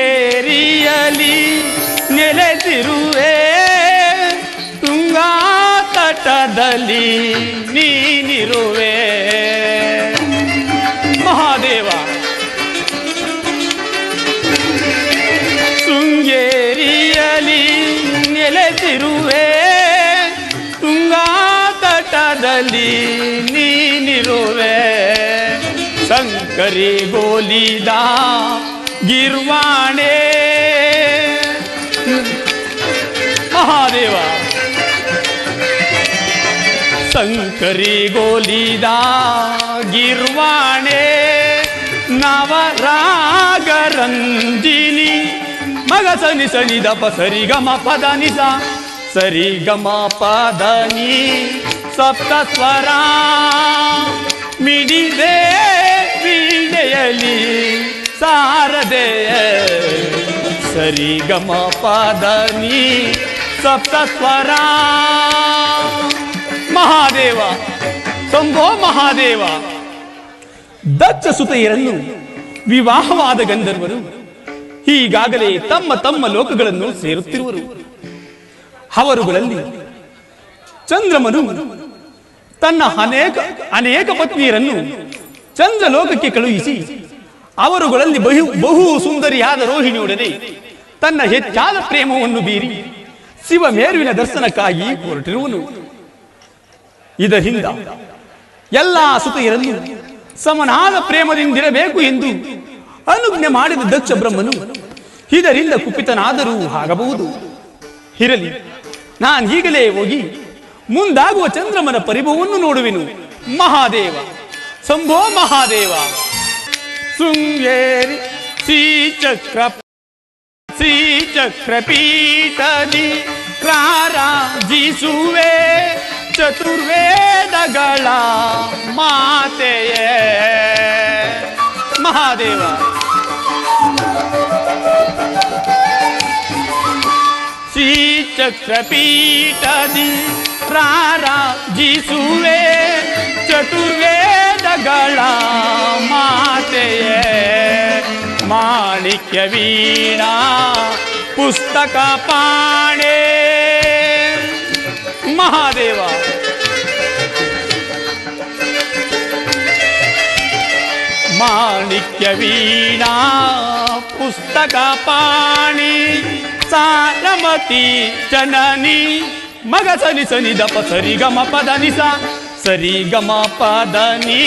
ಶೃಂಗೇರಿಯಲಿ ನೆಲೆಸಿರುವೆ ತುಂಗಾ ತಟದಲ್ಲಿ ನೀನಿರುವೆ. ಮಹಾದೇವ ಶೃಂಗೇರಿಯಲಿ ನೆಲೆಸಿರುವೆ ತುಂಗಾ ತಟದಲ್ಲಿ ನೀನಿರುವೆ. ಶಂಕರಿ ಗೋಲಿದ ಗಿರ್ವಾಣೆ. ಮಹಾದೇವ ಶಂಕರಿ ಗೋಲಿದ ಗಿರ್ವಾಣೆ ನವರಾಗರಂಜಿನಿ ಮಗ ಸನಿ ಸನಿ ದಪ ಸರಿ ಗಮ ಪದ ನಿಸ ಸರಿ ಗಮ ಪದ ನೀ ಸಪ್ತ ಸ್ವರ ಮಿಡಿದೆ ವೀಣೆಯಲಿ ಸಾರದೆಯ. ಸರಿ ಗಮ ಪದ ನೀ ಸಪ್ತ ಸ್ವರ. ಮಹಾದೇವ ಶಂಭೋ ಮಹಾದೇವ. ದಕ್ಷ ಸುತೆಯರನ್ನು ವಿವಾಹವಾದ ಗಂಧರ್ವರು ಈಗಾಗಲೇ ತಮ್ಮ ತಮ್ಮ ಲೋಕಗಳನ್ನು ಸೇರುತ್ತಿರುವರು. ಅವರುಗಳಲ್ಲಿ ಚಂದ್ರಮನು ತನ್ನ ಅನೇಕ ಪತ್ನಿಯರನ್ನು ಚಂದ್ರಲೋಕಕ್ಕೆ ಕಳುಹಿಸಿ ಅವರುಗಳಲ್ಲಿ ಬಹು ಸುಂದರಿಯಾದ ರೋಹಿಣಿಯೊಡನೆ ತನ್ನ ಹೆಚ್ಚಾದ ಪ್ರೇಮವನ್ನು ಬೀರಿ ಶಿವಮೇರುವಿನ ದರ್ಶನಕ್ಕಾಗಿ ಹೊರಟಿರುವನು. ಇದರಿಂದ ಎಲ್ಲ ಸುತೆಯರನ್ನು ಸಮನಾದ ಪ್ರೇಮದಿಂದಿರಬೇಕು ಎಂದು ಅನುಜ್ಞೆ ಮಾಡಿದ ದಕ್ಷ ಬ್ರಹ್ಮನು ಇದರಿಂದ ಕುಪಿತನಾದರೂ ಆಗಬಹುದು. ಇರಲಿ, ನಾನು ಈಗಲೇ ಹೋಗಿ ಮುಂದಾಗುವ ಚಂದ್ರಮನ ಪರಿಭವವನ್ನು ನೋಡುವೆನು. ಮಹಾದೇವ ಶಂಭೋ ಮಹಾದೇವ. ಶೃಂಗೇರಿ ಶ್ರೀಚಕ್ರಪೀಠದಿ ರಾರಾಜಿಸುವೆ ಚತುರ್ವೇದಗಳ ಮಾತೆಯೇ. ಮಹಾದೇವ ಶ್ರೀಚಕ್ರಪೀಠದಿ ರಾರಾಜಿಸುವೆ ಚತುರ್ವೇದಗಳ ಮಾತೆಯೇ. ಮಾಣಿಕ್ಯ ವೀಣಾ ಪುಸ್ತಕ ಪಾಣೆ. ಮಹಾದೇವ ಮಾಣಿಕ್ಯ ವೀಣಾ ಪುಸ್ತಕ ಪಾಣಿ ಸಾರಮತಿ ಜನನಿ ಮಗ ಸನಿ ಸನಿ ದಪ ಸರಿ ಗಮ ಪದ ನಿಸ ಸರಿ ಗಮ ಪದ ನೀ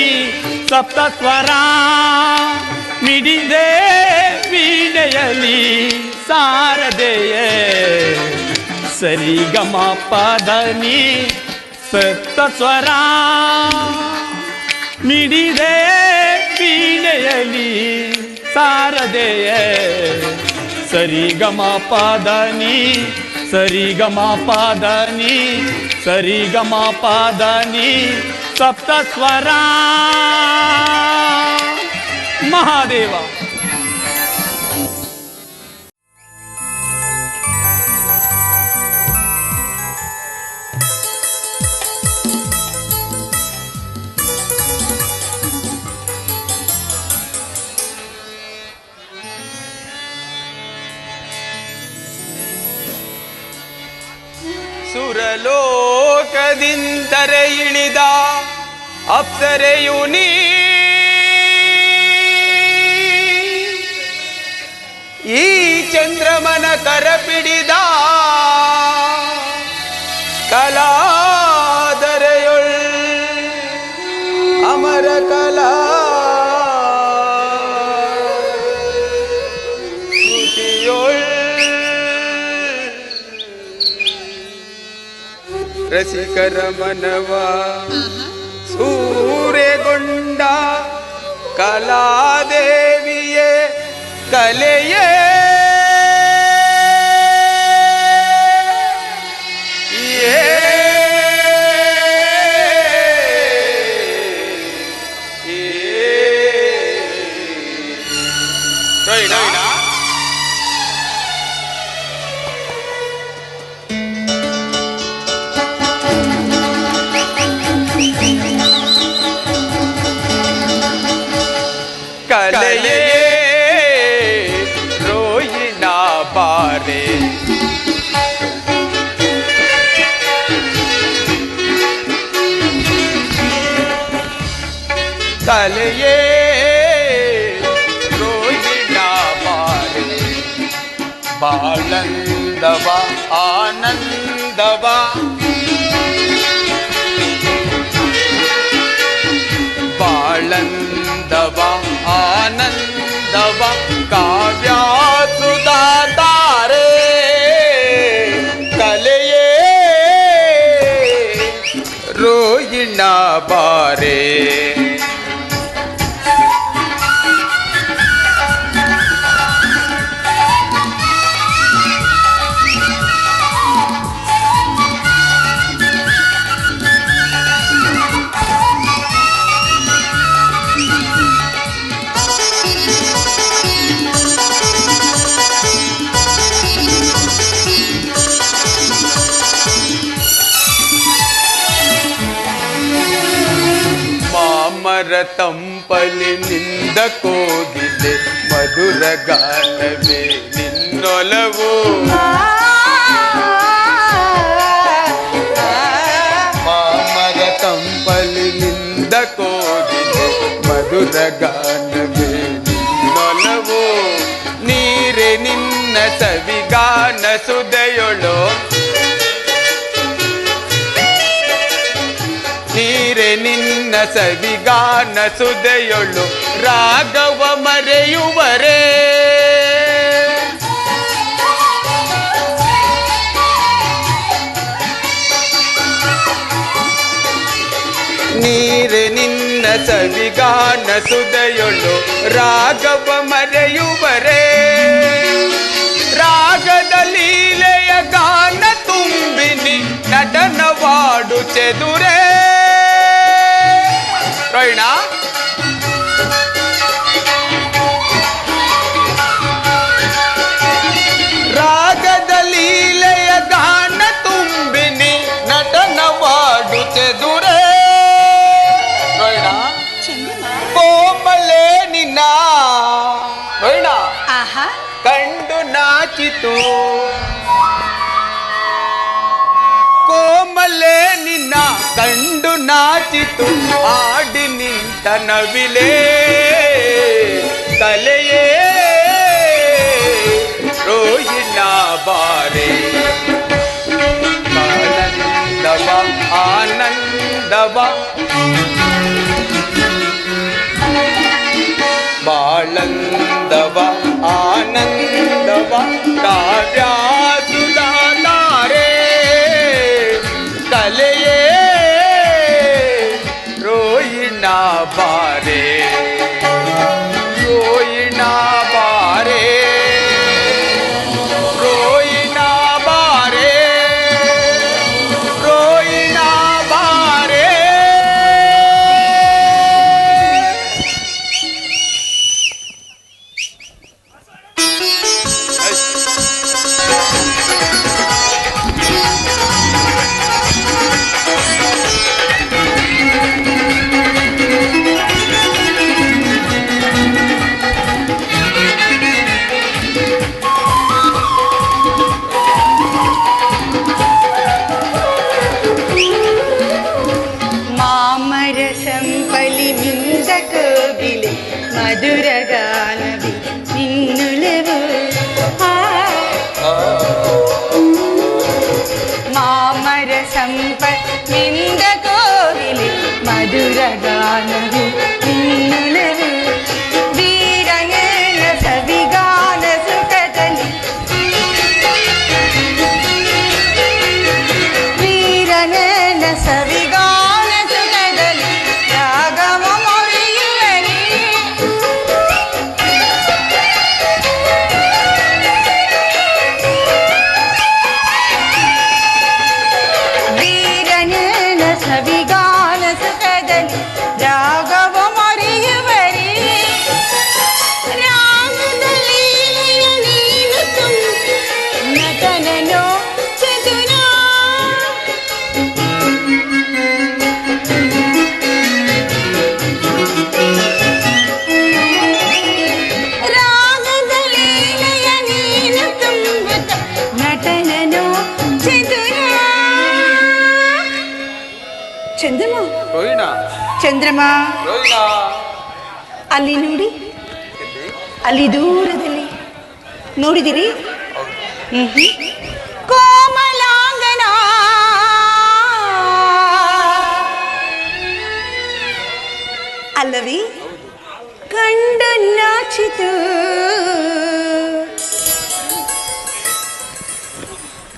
ಸಪ್ತ ಸ್ವರ ಮಿಡಿದೆ ವೀಣೆಯಲಿ ಸಾರದೆಯೇ. ಸರಿ ಗಮ ಪದ ನೀ ಸಪ್ತ ಸ್ವರ ಮಿಡಿದೆ ವೀಣೆಯಲಿ ಸಾರದೆಯೇ. ಸರಿ ಗ ಮ ಪದ ನೀ ಸರಿ ಗ ಮ ಪದ ನೀ ಸರಿ ಗ ಮ ಪದ ನೀ ಸಪ್ತ ಸ್ವರ ಮಹಾದೇವ. ಸುರಲೋಕದಿಂದರೆ ಇಳಿದ ಅಪ್ಸರೆಯು ನೀ ಈ ಚಂದ್ರಮನ ಕರಪಿಡಿದ ಕಲಾದರೆಯೊಳ್ ಅಮರ ಕಲಾ ರಸಿಕರ ಮನವ ಸೂರೆಗೊಂಡ ಕಲಾದೇವಿಯೇ ಕಲೆಯೇ ಕಲೆಯೇ ರೋಯಿಣ ಬಾರೆ ಕಲೆಯೇ ರೋಯಿಣ ಬಾರೆ ಬಾಳಂದವ ಆನಂದವ ಬಾಳಂದವ ಆನಂದವ ಕಾವ್ಯಾಸುದಾತಾರೆ ಕಲೆಯೇ ರೋಯಿಣ ಬಾರೆ ಮಾಮರ ತಂಪಲಿನಿಂದ ಕೋಗಿಲೆ ಮಧುರ ಗಾನವೇ ನಿನ್ನೊಲವು ಮಾಮರ ತಂಪಲಿನಿಂದ ಕೋಗಿಲೆ ಮಧುರ ಗಾನವೇ ನಿನ್ನೊಲವು ನೀರೆ ನಿನ್ನ ಸವಿಗಾನ ಸುದೆಯೊಳು ನೀರೆ ನಿನ್ನ ಸವಿಗಾನ ಸುದೆಯೊಳು ರಾಗವ ಮರೆಯುವರೇ ನೀರೆ ನಿನ್ನ ಸವಿಗಾನ ಸುದೆಯೊಳು ರಾಗವ ಮರೆಯುವರೇ ರಾಗದ ಲೀಲೆಯ ಗಾನ ತುಂಬಿನಿ ನಟನವಾಡು ಚೆದುರೇ ರೈಣ ರಾಗದ ಲೀಲೆಯ ಗಾನ ತುಂಬಿನಿ ನಟನವಾಡು ಚೆದುರೇ ರೈಣ ಕೋಮಲೆ ನಿನ್ನ ರೈಣ ಕಂಡು ನಾಚಿತು ಕೋಮಲೆ ನಿನ್ನ ಕಂಡು ನಾಚಿತು ಆಡಿ ನಿಂತ ನವಿಲೇ ಕಲೆಯೇ ರೋಯಿಣ ಬಾರೆ ಆನಂದವ ಆನಂದವ ಬಾಳಂದವ ಆನಂದವ ಕಾವ್ಯಾಸುದಾತಾರೆ ಕಲೆಯೇ ರೋಯಿಣ ಬಾರೆ ರೋಯಿಣ ಬಾರೆ ಸಂಪತ್ನಿಂದ ಕೋಗಿಲೆ ಮಧುರ ಗಾನವು ನಿನ್ನುಣರು ವೀರನ ಸವಿಗಾನ ಸುಖದಲ್ಲಿ ವೀರನ ಸವಿಗಾನ ಸುಖದಲ್ಲಿ ರಾಗವ ಮೊರೆಯುವರಿ ವೀರನ ಸವಿಗಾನ ಸುಖದಲ್ಲಿ ರಾಗವ ಮೊರೆಯುವರಿ ರಾಗದಲ್ಲಿ ನೀನು ನಟನನೋ ಚತುರ ರಾಗದಲ್ಲಿ ನೀನು ತುಂಬುತ್ತ ನಟನನೋ ಚತುರ ಚಂದ್ರಮ ರೋಹಿಣ ಚಂದ್ರಮ ರೋಹಿಣ ಅಲ್ಲಿ ನೋಡಿ, ಅಲ್ಲಿ ದೂರದಲ್ಲಿ ನೋಡಿದಿರಿ? ಕೋಮಲಾಂಗನ ಅಲ್ಲವೇ ಕಂಡು ನಾಚಿತು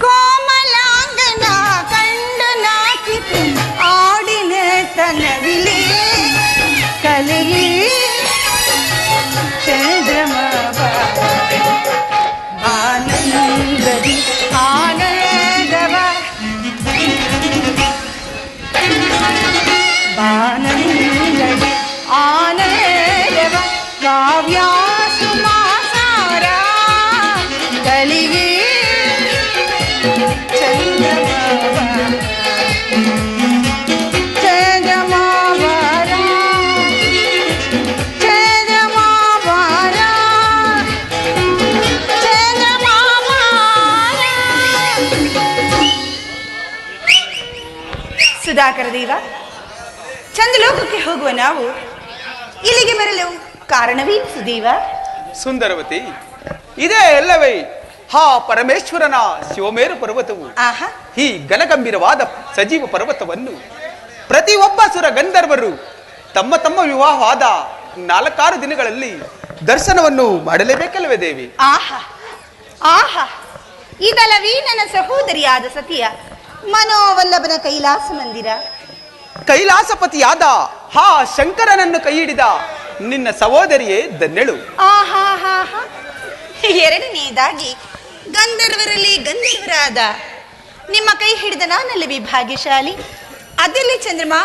ಕೋಮಲಾಂಗನ ಕಂಡು ನಾಚಿತು ಆಡಿನ ತನವಿಲೆ ಕಲೆಯೇ ಚಂದ್ರಮ ಆನಂದದಿ ಆನಂದವ ಆನಂದದಿ ಆನಂದವ ಕಾವ್ಯ ಸುಮಾಸಾರ ಕಲಿಗೆ ಚಂದ್ರಮ ಚಂದ್ರಮಾವರ ಚಂದ್ರಮಾವರ ಚಂದ್ರಮಾವರ ಸುಧಾಕರ ದೇವ, ಚಂದ್ರಲೋಕಕ್ಕೆ ಹೋಗುವ ನಾವು ಇಲ್ಲಿಗೆ ಬರಲು ಕಾರಣವೇನು ಸುದೇವ? ಸುಂದರವತಿ, ಇದೇ ಎಲ್ಲವೇ ಹಾ ಪರಮೇಶ್ವರನ ಶಿವಮೇರು ಪರ್ವತವು. ಆಹಾ, ಈ ಘನಗಂಭೀರವಾದ ಸಜೀವ ಪರ್ವತವನ್ನು ಪ್ರತಿಯೊಬ್ಬ ಸುರ ಗಂಧರ್ವರು ತಮ್ಮ ತಮ್ಮ ವಿವಾಹವಾದ 4-6 ದಿನಗಳಲ್ಲಿ ದರ್ಶನವನ್ನು ಮಾಡಲೇಬೇಕಲ್ವೇ ದೇವಿ? ಆಹಾ ಆಹಾ, ಇದಲ್ಲವೇ ನನ್ನ ಸಹೋದರಿಯಾದ ಸತಿಯ ಮನೋವಲ್ಲಭನ ಕೈಲಾಸ ಮಂದಿರ. ಕೈಲಾಸಪತಿಯಾದ ಹಾ ಶಂಕರನನ್ನು ಕೈ ಹಿಡಿದ ನಿನ್ನ ಸಹೋದರಿಯೇ ಧನ್ಯಳು. ಆಹಾ ಹಾ ಹಾ. ಎರಡನೆಯದಾಗಿ ಗಂಧರ್ವರಲ್ಲಿ ಗಂಧರ್ವರಾದ ನಿಮ್ಮ ಕೈ ಹಿಡಿದ ನಾನಲ್ಲವೇ ಭಾಗ್ಯಶಾಲಿ? ಅದೆಲ್ಲಿ ಚಂದ್ರಮ,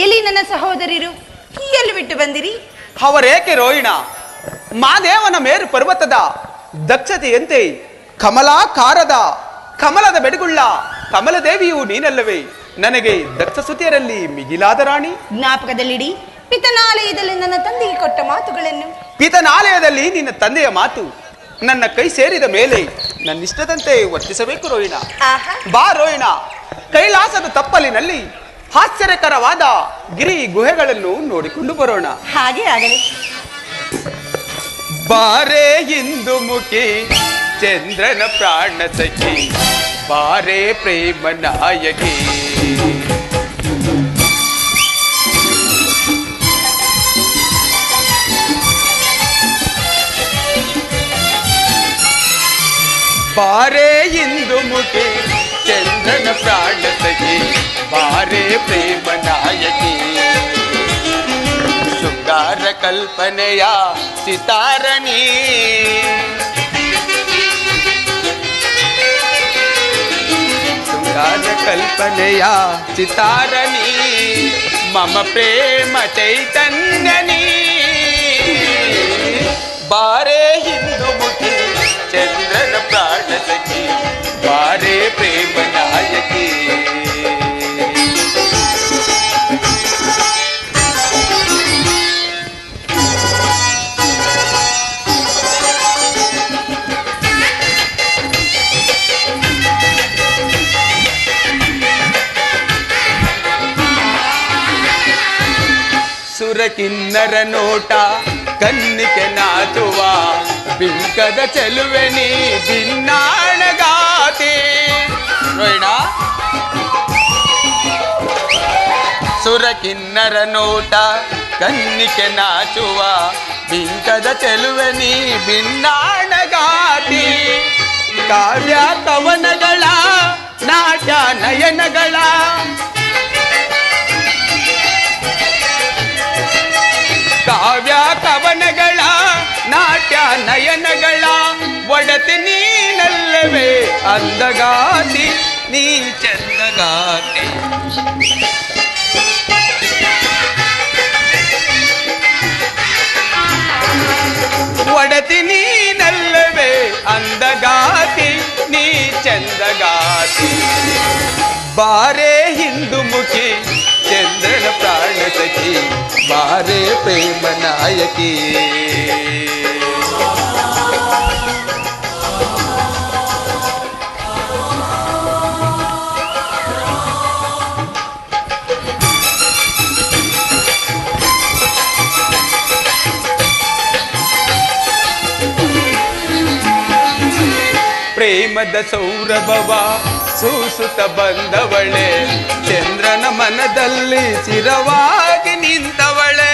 ಎಲ್ಲಿ ನನ್ನ ಸಹೋದರಿರು? ಎಲ್ಲಿ ಬಿಟ್ಟು ಬಂದಿರಿ? ಅವರೇಕೆ ರೋಹಿಣ, ಮಾದೇವನ ಮೇರು ಪರ್ವತದ ದಕ್ಷತೆಯಂತೆ ಕಮಲಾಕಾರದ ಕಮಲದ ಬೆಡಗುಳ್ಳ ಕಮಲದೇವಿಯು ನೀನಲ್ಲವೇ ನನಗೆ ದಕ್ಷ ಸುತಿಯರಲ್ಲಿ ಮಿಗಿಲಾದ ರಾಣಿ. ಜ್ಞಾಪಕದಲ್ಲಿಡಿ ಪಿತನಾಲಯದಲ್ಲಿ ನನ್ನ ತಂದೆಗೆ ಕೊಟ್ಟ ಮಾತುಗಳನ್ನು. ಪಿತನಾಲಯದಲ್ಲಿ ನಿನ್ನ ತಂದೆಯ ಮಾತು ನನ್ನ ಕೈ ಸೇರಿದ ಮೇಲೆ ನನ್ನಿಷ್ಟದಂತೆ ವರ್ತಿಸಬೇಕು ರೋಹಿಣ. ಆಹಾ, ಬಾ ರೋಹಿಣ, ಕೈಲಾಸದ ತಪ್ಪಲಿನಲ್ಲಿ ಆಶ್ಚರ್ಯಕರವಾದ ಗಿರಿ ಗುಹೆಗಳನ್ನು ನೋಡಿಕೊಂಡು ಬರೋಣ. ಹಾಗೆ ಆಗಲಿ. ಬಾರೆ ಇಂದು ಮುಖಿ ಚಂದ್ರನ ಪ್ರಾಣ ಸಖಿ, ಬಾರೆ ಪ್ರೇಮ ನಾಯಕಿ. ಬಾರೆ ಇಂದು ಮುಖಿ ಚಂದ್ರನ ಪ್ರಾಣ ಸಖಿ, ಬಾರೆ ಪ್ರೇಮ ನಾಯಕಿ. ಶೃಂಗಾರ ಕಲ್ಪನೆಯ ಸಿತಾರಣಿ, ಶೃಂಗಾರ ಕಲ್ಪನೆಯ ಸಿತಾರಣಿ, ಮಮ ಪ್ರೇಮ ಚೈತನ್ಯನಿ. ಬಾರೆ ಹಿಂದೂ ಮುಖಿ ಚಂದ್ರನ ಪ್ರಾಣ ಸಖಿ, ಬಾರೆ ಪ್ರೇಮ ನಾಯಕಿ. ಸುರ ಕಿನ್ನರ ನೋಟ ಕನ್ನಿಕೆ ನಾಚುವ ಬಿಂಕದ ಚೆಲುವೆ ನೀ ಭಿನ್ನಾಣಗಾತಿ. ರೋಹಿಣ, ಸುರ ಕಿನ್ನರ ನೋಟ ಕನ್ನಿಕೆ ನಾಚುವ ಬಿಂಕದ ಚೆಲುವೆ ನೀ ಭಿನ್ನಾಣಗಾತಿ ಕಾವ್ಯ ಕವನಗಳ ನಾಟ್ಯ ನಯನಗಳ ಕಾವ್ಯ ಕವನಗಳ ನಾಟ್ಯ ನಯನಗಳ ಒಡತಿ ನೀನಲ್ಲವೇ ಅಂದಗಾತಿ ನೀ ಚಂದಗಾತಿ ಒಡತಿ ನೀನಲ್ಲವೇ ಅಂದಗಾತಿ ನೀ ಚಂದಗಾತಿ ಬಾರೆ ಹಿಂದು ಮುಖಿ ಚಂದ್ರನ ಪ್ರಾಣ ಸಖಿ ಬಾರೆ ಪ್ರೇಮ ನಾಯಕಿ ಪ್ರೇಮದ ಸೌರಭವ ಸೂಸುತ್ತ ಬಂದವಳೆ ಚಂದ್ರನ ಮನದಲ್ಲಿ ಚಿರವಾಗಿ ನಿಂತವಳೆ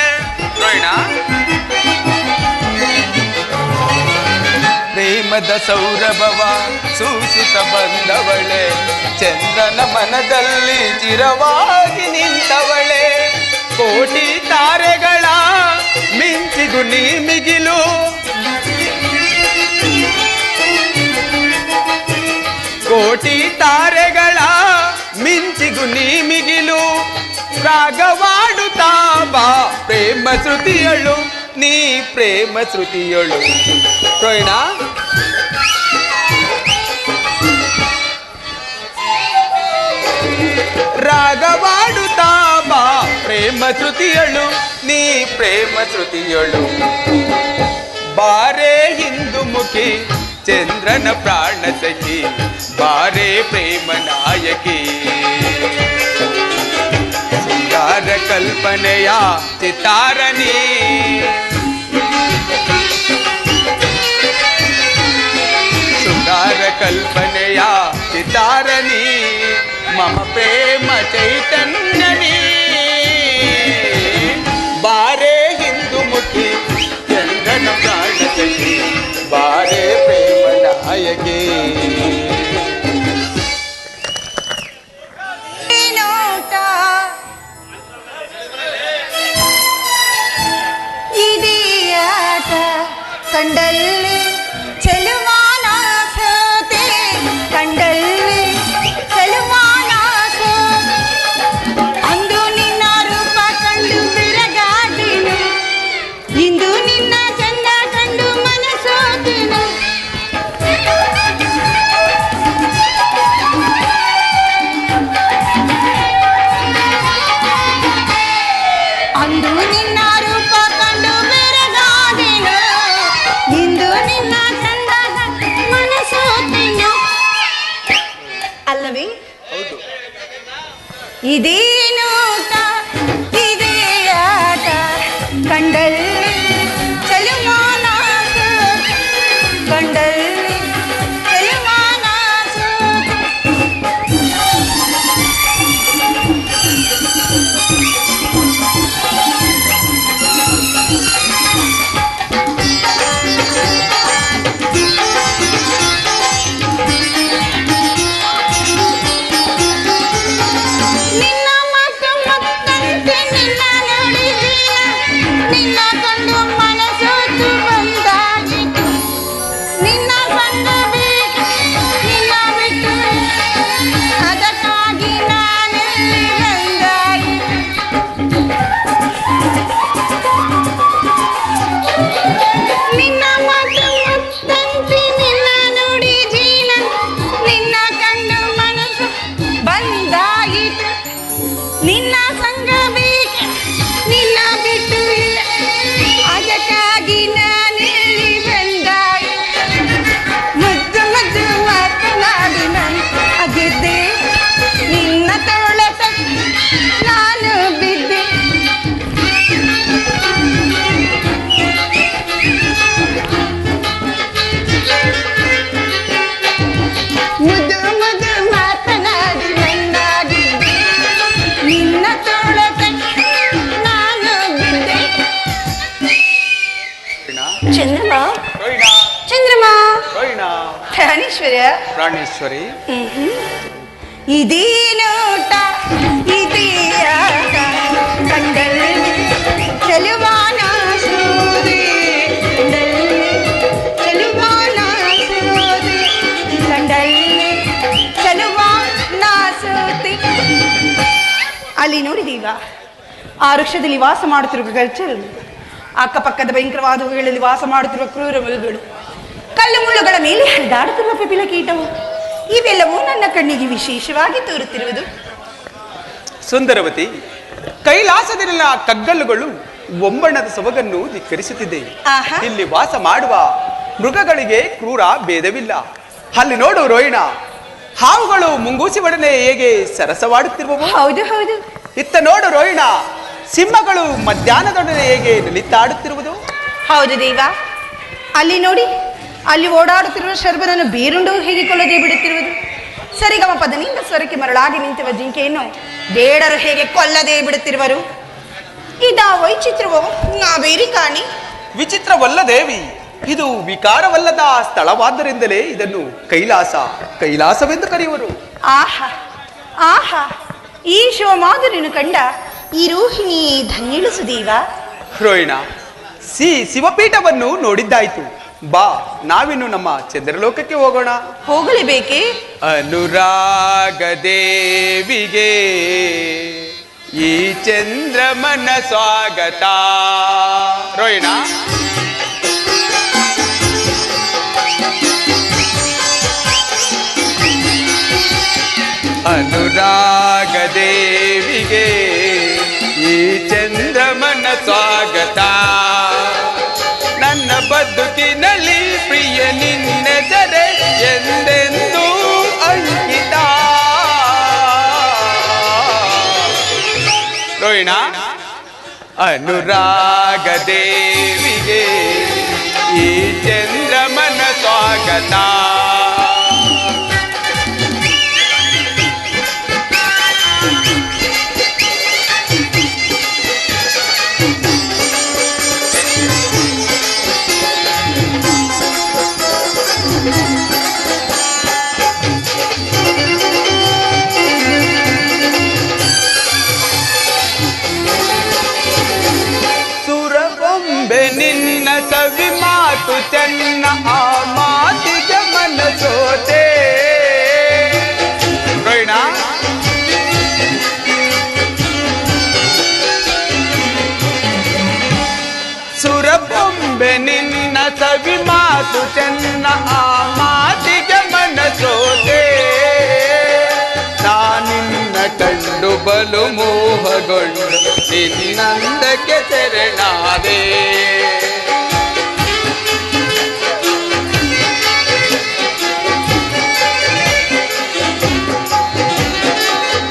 ಪ್ರೇಮದ ಸೌರಭವ ಸೂಸುತ್ತ ಬಂದವಳೆ ಚಂದ್ರನ ಮನದಲ್ಲಿ ಚಿರವಾಗಿ ನಿಂತವಳೆ ಕೋಟಿ ತಾರೆಗಳ ಮಿಂಚಿಗು ನೀ ಮಿಗಿಲು ಕೋಟಿ ತಾರೆಗಳ ಮಿಂಚಿಗು ನೀ ಮಿಗಿಲು ರಾಗವಾಡುತ್ತಾ ಬಾ ಪ್ರೇಮ ಶ್ರುತಿಯಳು ನೀ ಪ್ರೇಮ ಶ್ರುತಿಯಳು ರೋಹಿಣ ರಾಗವಾಡುತ್ತಾ ಬಾ ಪ್ರೇಮ ಶ್ರುತಿಯಳು ನೀ ಪ್ರೇಮ ಶ್ರುತಿಯಳು ಬಾರೆ ಹಿಂದು ಮುಖಿ ಚಂದ್ರನ ಪ್ರಾಣ ಸಖಿ ಬಾರೆ ಪ್ರೇಮ ನಾಯಕಿ ಶೃಂಗಾರ ಕಲ್ಪನೆಯ ಚಿತಾರನಿ ಶೃಂಗಾರ ಕಲ್ಪನೆಯ ಚಿತಾರನಿ ಮಮ ಪ್ರೇಮ ಚೈತನ್ಯನಿ ಬಾರೆ ಹಿಂದು ಮುಖಿ ಚಂದ್ರನ ಪ್ರಾಣ ಸಖಿ ಬಾರೆ ಪ್ರೇಮ ನಾಯಕಿ ನೋಟ ಇದೀಯಾಟ ಕಂಡಲ್ಲಿ ಚೆಲುವಾನ ಸೋತೆ ಕಂಡಲ್ಲಿ ಚೆಲುವಾನ ಸೋತೆ ಅಂದು ನಿನ್ನ ರೂಪ ಕಂಡು ಬೆರಗಾದಿನು ಇಂದು ನಿನ್ನ ಚಂದ ಕಂಡು ಮನಸೋತಿನು ಅಂದು ನಿನ್ನ ರೂಪ ಕಂಡು ಬೆರಗಾದೆನು ಇಂದು ನಿನ್ನ ಚಂದ ಮನಸೋತಿನು ಅಲ್ಲವೇ ಇದೇನೋಟ ಇದೇ ಆಟ ಕಂಡಲ್ಲಿ ಚೆಲುವಾನ ಕಂಡಲ್ಲಿ ಚೆಲುವಾನ ನಿನ್ನ ಮತ್ತ ಪ್ರಾಣೇಶ್ವರ. ಪ್ರಾಣೇಶ್ವರಿ, ಇದೇನೋಟ ಇದೇಯಾಟ ಕಂಡಲ್ಲಿ ಚೆಲುವಾನ ಸೋದೆ, ಕಂಡಲ್ಲಿ ಚೆಲುವಾನ ಸೋದೆ, ಕಂಡಲ್ಲಿ ಚೆಲುವಾನ ಸೋದೆ. ಅಲ್ಲಿ ನೋಡಿದೀವ ಆ ವೃಕ್ಷದಲ್ಲಿ ವಾಸ ಮಾಡುತ್ತಿರುವ ಗರ್ಚರು, ಅಕ್ಕಪಕ್ಕದ ಭಯಂಕರವಾದ ಹೂಗಳಲ್ಲಿ ವಾಸ ಮಾಡುತ್ತಿರುವ ಕ್ರೂರ ಮೃಗಗಳು, ಕಲ್ಲು ಮುಳ್ಳುಗಳ ಮೇಲೆ ಹರಿದಾಡುತ್ತಿರುವ ಪಿಪಿಲ ಕೀಟವು, ಇವೆಲ್ಲವೂ ನನ್ನ ಕಣ್ಣಿಗೆ ವಿಶೇಷವಾಗಿ ತೋರುತ್ತಿರುವುದು. ಸುಂದರವತಿ, ಕೈಲಾಸದಲ್ಲಿನ ಕಗ್ಗಲ್ಲುಗಳು ಒಂಬಣ್ಣದ ಸೊಬಗನ್ನು ಧಿಕ್ಕರಿಸುತ್ತಿದೆ. ಆಹಾ. ಇಲ್ಲಿ ವಾಸ ಮಾಡುವ ಮೃಗಗಳಿಗೆ ಕ್ರೂರ ಭೇದವಿಲ್ಲ. ಅಲ್ಲಿ ನೋಡು ರೋಹಿಣ, ಹಾವುಗಳು ಮುಂಗೂಸಿ ಒಡನೆ ಹೇಗೆ ಸರಸವಾಡುತ್ತಿರುವವು. ಹೌದು ಹೌದು. ಇತ್ತ ನೋಡು ರೋಹಿಣ, ಸಿಂಹಗಳು ಮಧ್ಯಾಹ್ನದೊಡನೆ ಹೇಗೆ ನಲಿತಾಡುತ್ತಿರುವುದು. ಹೌದು ದೇವ. ಅಲ್ಲಿ ನೋಡಿ, ಅಲ್ಲಿ ಓಡಾಡುತ್ತಿರುವ ಶರ್ಬನನ್ನು ಬೇರುಂಡು ಹೇಗೆ ಕೊಲ್ಲದೆ ಬಿಡುತ್ತಿರುವುದು. ಸರಿಗಮ ಪದನಿಂದ ಸ್ವರಕ್ಕೆ ಮರಳಾಗಿ ನಿಂತಿರುವ ಜಿಂಕೆಯನ್ನು ಬೇಡರು ಹೇಗೆ ಕೊಲ್ಲದೆ ಬಿಡುತ್ತಿರುವರು. ಇದಾ ವೈಚಿತ್ರವೋ ನಾವೇರಿ ಕಾಣಿ. ವಿಚಿತ್ರವಲ್ಲ ದೇವಿ, ಇದು ವಿಕಾರವಲ್ಲದ ಸ್ಥಳವಾದ್ದರಿಂದಲೇ ಇದನ್ನು ಕೈಲಾಸವೆಂದು ಕರೆಯುವರು. ಆಹಾ ಆಹಾ, ಈ ಶಿವಮಾಧುರ್ಯನು ಕಂಡ ಈ ರೋಹಿಣಿ ಧನ್ಯಳು ಸುದೇವ. ರೋಹಿಣ, ಶಿವಪೀಠವನ್ನು ನೋಡಿದ್ದಾಯ್ತು. ಬಾ, ನಾವಿನ್ನು ನಮ್ಮ ಚಂದ್ರಲೋಕಕ್ಕೆ ಹೋಗೋಣ. ಹೋಗಲೇಬೇಕೆ? ಅನುರಾಗ ದೇವಿಗೆ ಈ ಚಂದ್ರಮನ ಸ್ವಾಗತ. ರೋಹಿಣ, ಅನುರಾಗ ದೇವಿಗೆ ಈ ಚಂದ್ರಮನ ಸ್ವಾಗತ. ನನ್ನ ಬದುಕಿನಲ್ಲಿ ಪ್ರಿಯ ನಿನ್ನೆದರೆ ಎಂದೆಂದೂ ಅಂಕಿತ. ರೋಹಿಣ, ಅನುರಾಗ ದೇವಿಗೆ ಈ ಚಂದ್ರಮನ ಸ್ವಾಗತ. ನಿನ್ನ ಸವಿ ಮಾತು ಚೆನ್ನ, ಆ ಮಾತಿಗೆ ಮನ ಸೋತೆ. ರೋಹಿಣ, ಸುರಬೊಂಬೆ ನಿನ್ನ ಸವಿ ಮಾತು ಚೆನ್ನ, ಆ ಮಾತಿಗೆ ಮನ ಸೋತೆ. ನಾನಿನ್ನ ಕಂಡು ಬಲು ಮೋಹಗೊಂಡು ನಿನ್ನಂದಕ್ಕೆ ಶರಣಾದೆ.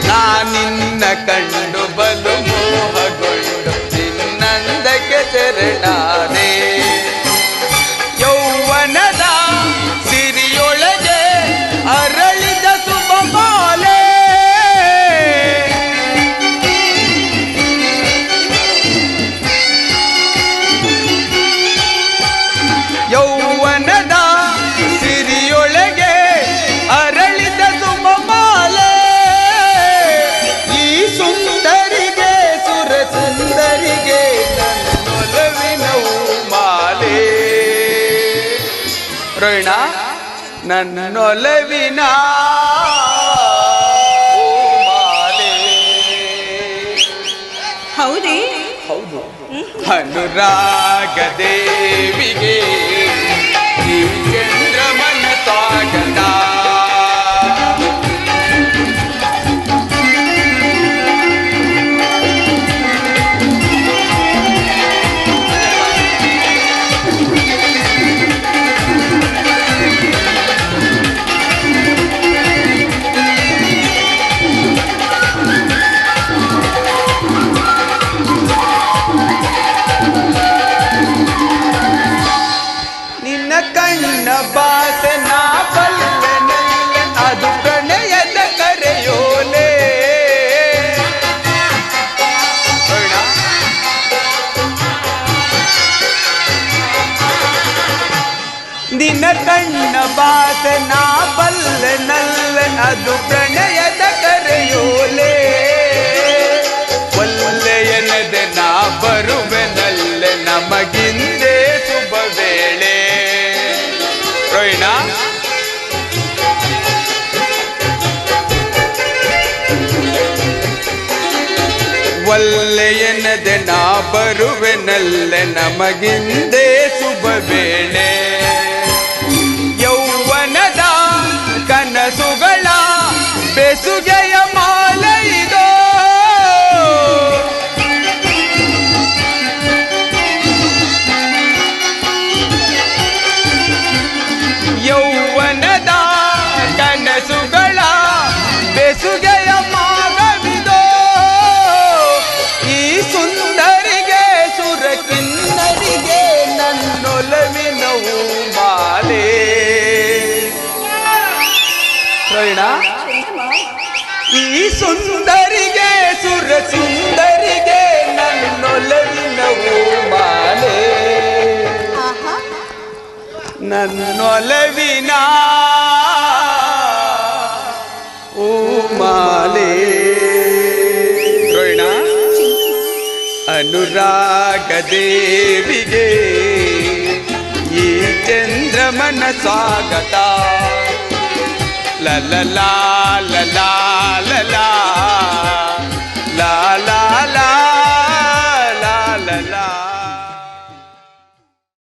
ನಾನಿನ್ನ ಕಂಡು ಬಲು ಮೋಹಗೊಂಡು ನಿನ್ನಂದಕ್ಕೆ ಶರಣಾದೆ. ಯೌವನದ ಸಿರಿಯೊಳಗೆ ಅರಳಿದ ಸುಬಮಾಲೆ, ಯೌವನದ ಸಿರಿಯೊಳಗೆ ಅರಳಿದ ಸುಬಮಾಲೆ. ಈ ಸುಂದರಿಗೆ ಸುರ ಸುಂದರಿಗೆ ನನ್ನೊಲವಿನ ಮಾಲೆ. ರೋಹಿಣ, ನನ್ನೊಲವಿನ ಮಾಲೆ. ಹೌದೇ? ಹೌದು. ಅನುರಾಗ ದೇವಿಗೆ ಈ ಚಂದ್ರಮನ ಸ್ವಾಗತ. ನಿನ್ನ ಕಣ್ಣ ಬಾಸನ ಬಲ್ಲನಲ್ಲ, ಅದು ಪ್ರಣಯದ ಕರೆಯೋಲೆ. ನಿನ್ನ ಕಣ್ಣ ಭಾಷೆ ನಾ ಬಲ್ಲೆ ನಲ್ಲೆ ಅದು ಪ್ರಣಯದ ಕರೆಯೋಲೆ ಒಲ್ಲೆಯನದೆ ನಾ ಬರುವೆ ನಲ್ಲೆ ನಮಗಿಂದೇ ಶುಭ ವೇಳೆ ರೋಹಿಣ ಒಲ್ಲೆಯನದೆ ನಾ ಬರುವೆ ನಲ್ಲೆ ನಮಗಿಂದೇ ಶುಭ ವೇಳೆ ಯೌವನದ ಕನಸುಗಳ ಬೆಸುಗೆಯ ಮಾಲೆ ಇದೋ ಯೌವನದ ಕನಸುಗಳ ಬೆಸುಗೆಯ ಮಾಗವಿದೋ ಈ ಸುಂದರಿಗೆ ಸುರಕಿನ್ನರಿಗೆ ನನ್ನೊಲವಿನ ಮಾಲೆ ರೋಹಿಣ ಈ ಸುಂದರಿಗೆ ಸುರ ಸುಂದರಿಗೆ ನನ್ನೊಲವಿನ ಮಾಲೆ ನನ್ನೊಲವಿನ ಮಾಲೆ ರೋಹಿಣ ಅನುರಾಗ ದೇವಿಗೆ ಈ ಚಂದ್ರಮನ ಸ್ವಾಗತ ಲಲಲಾ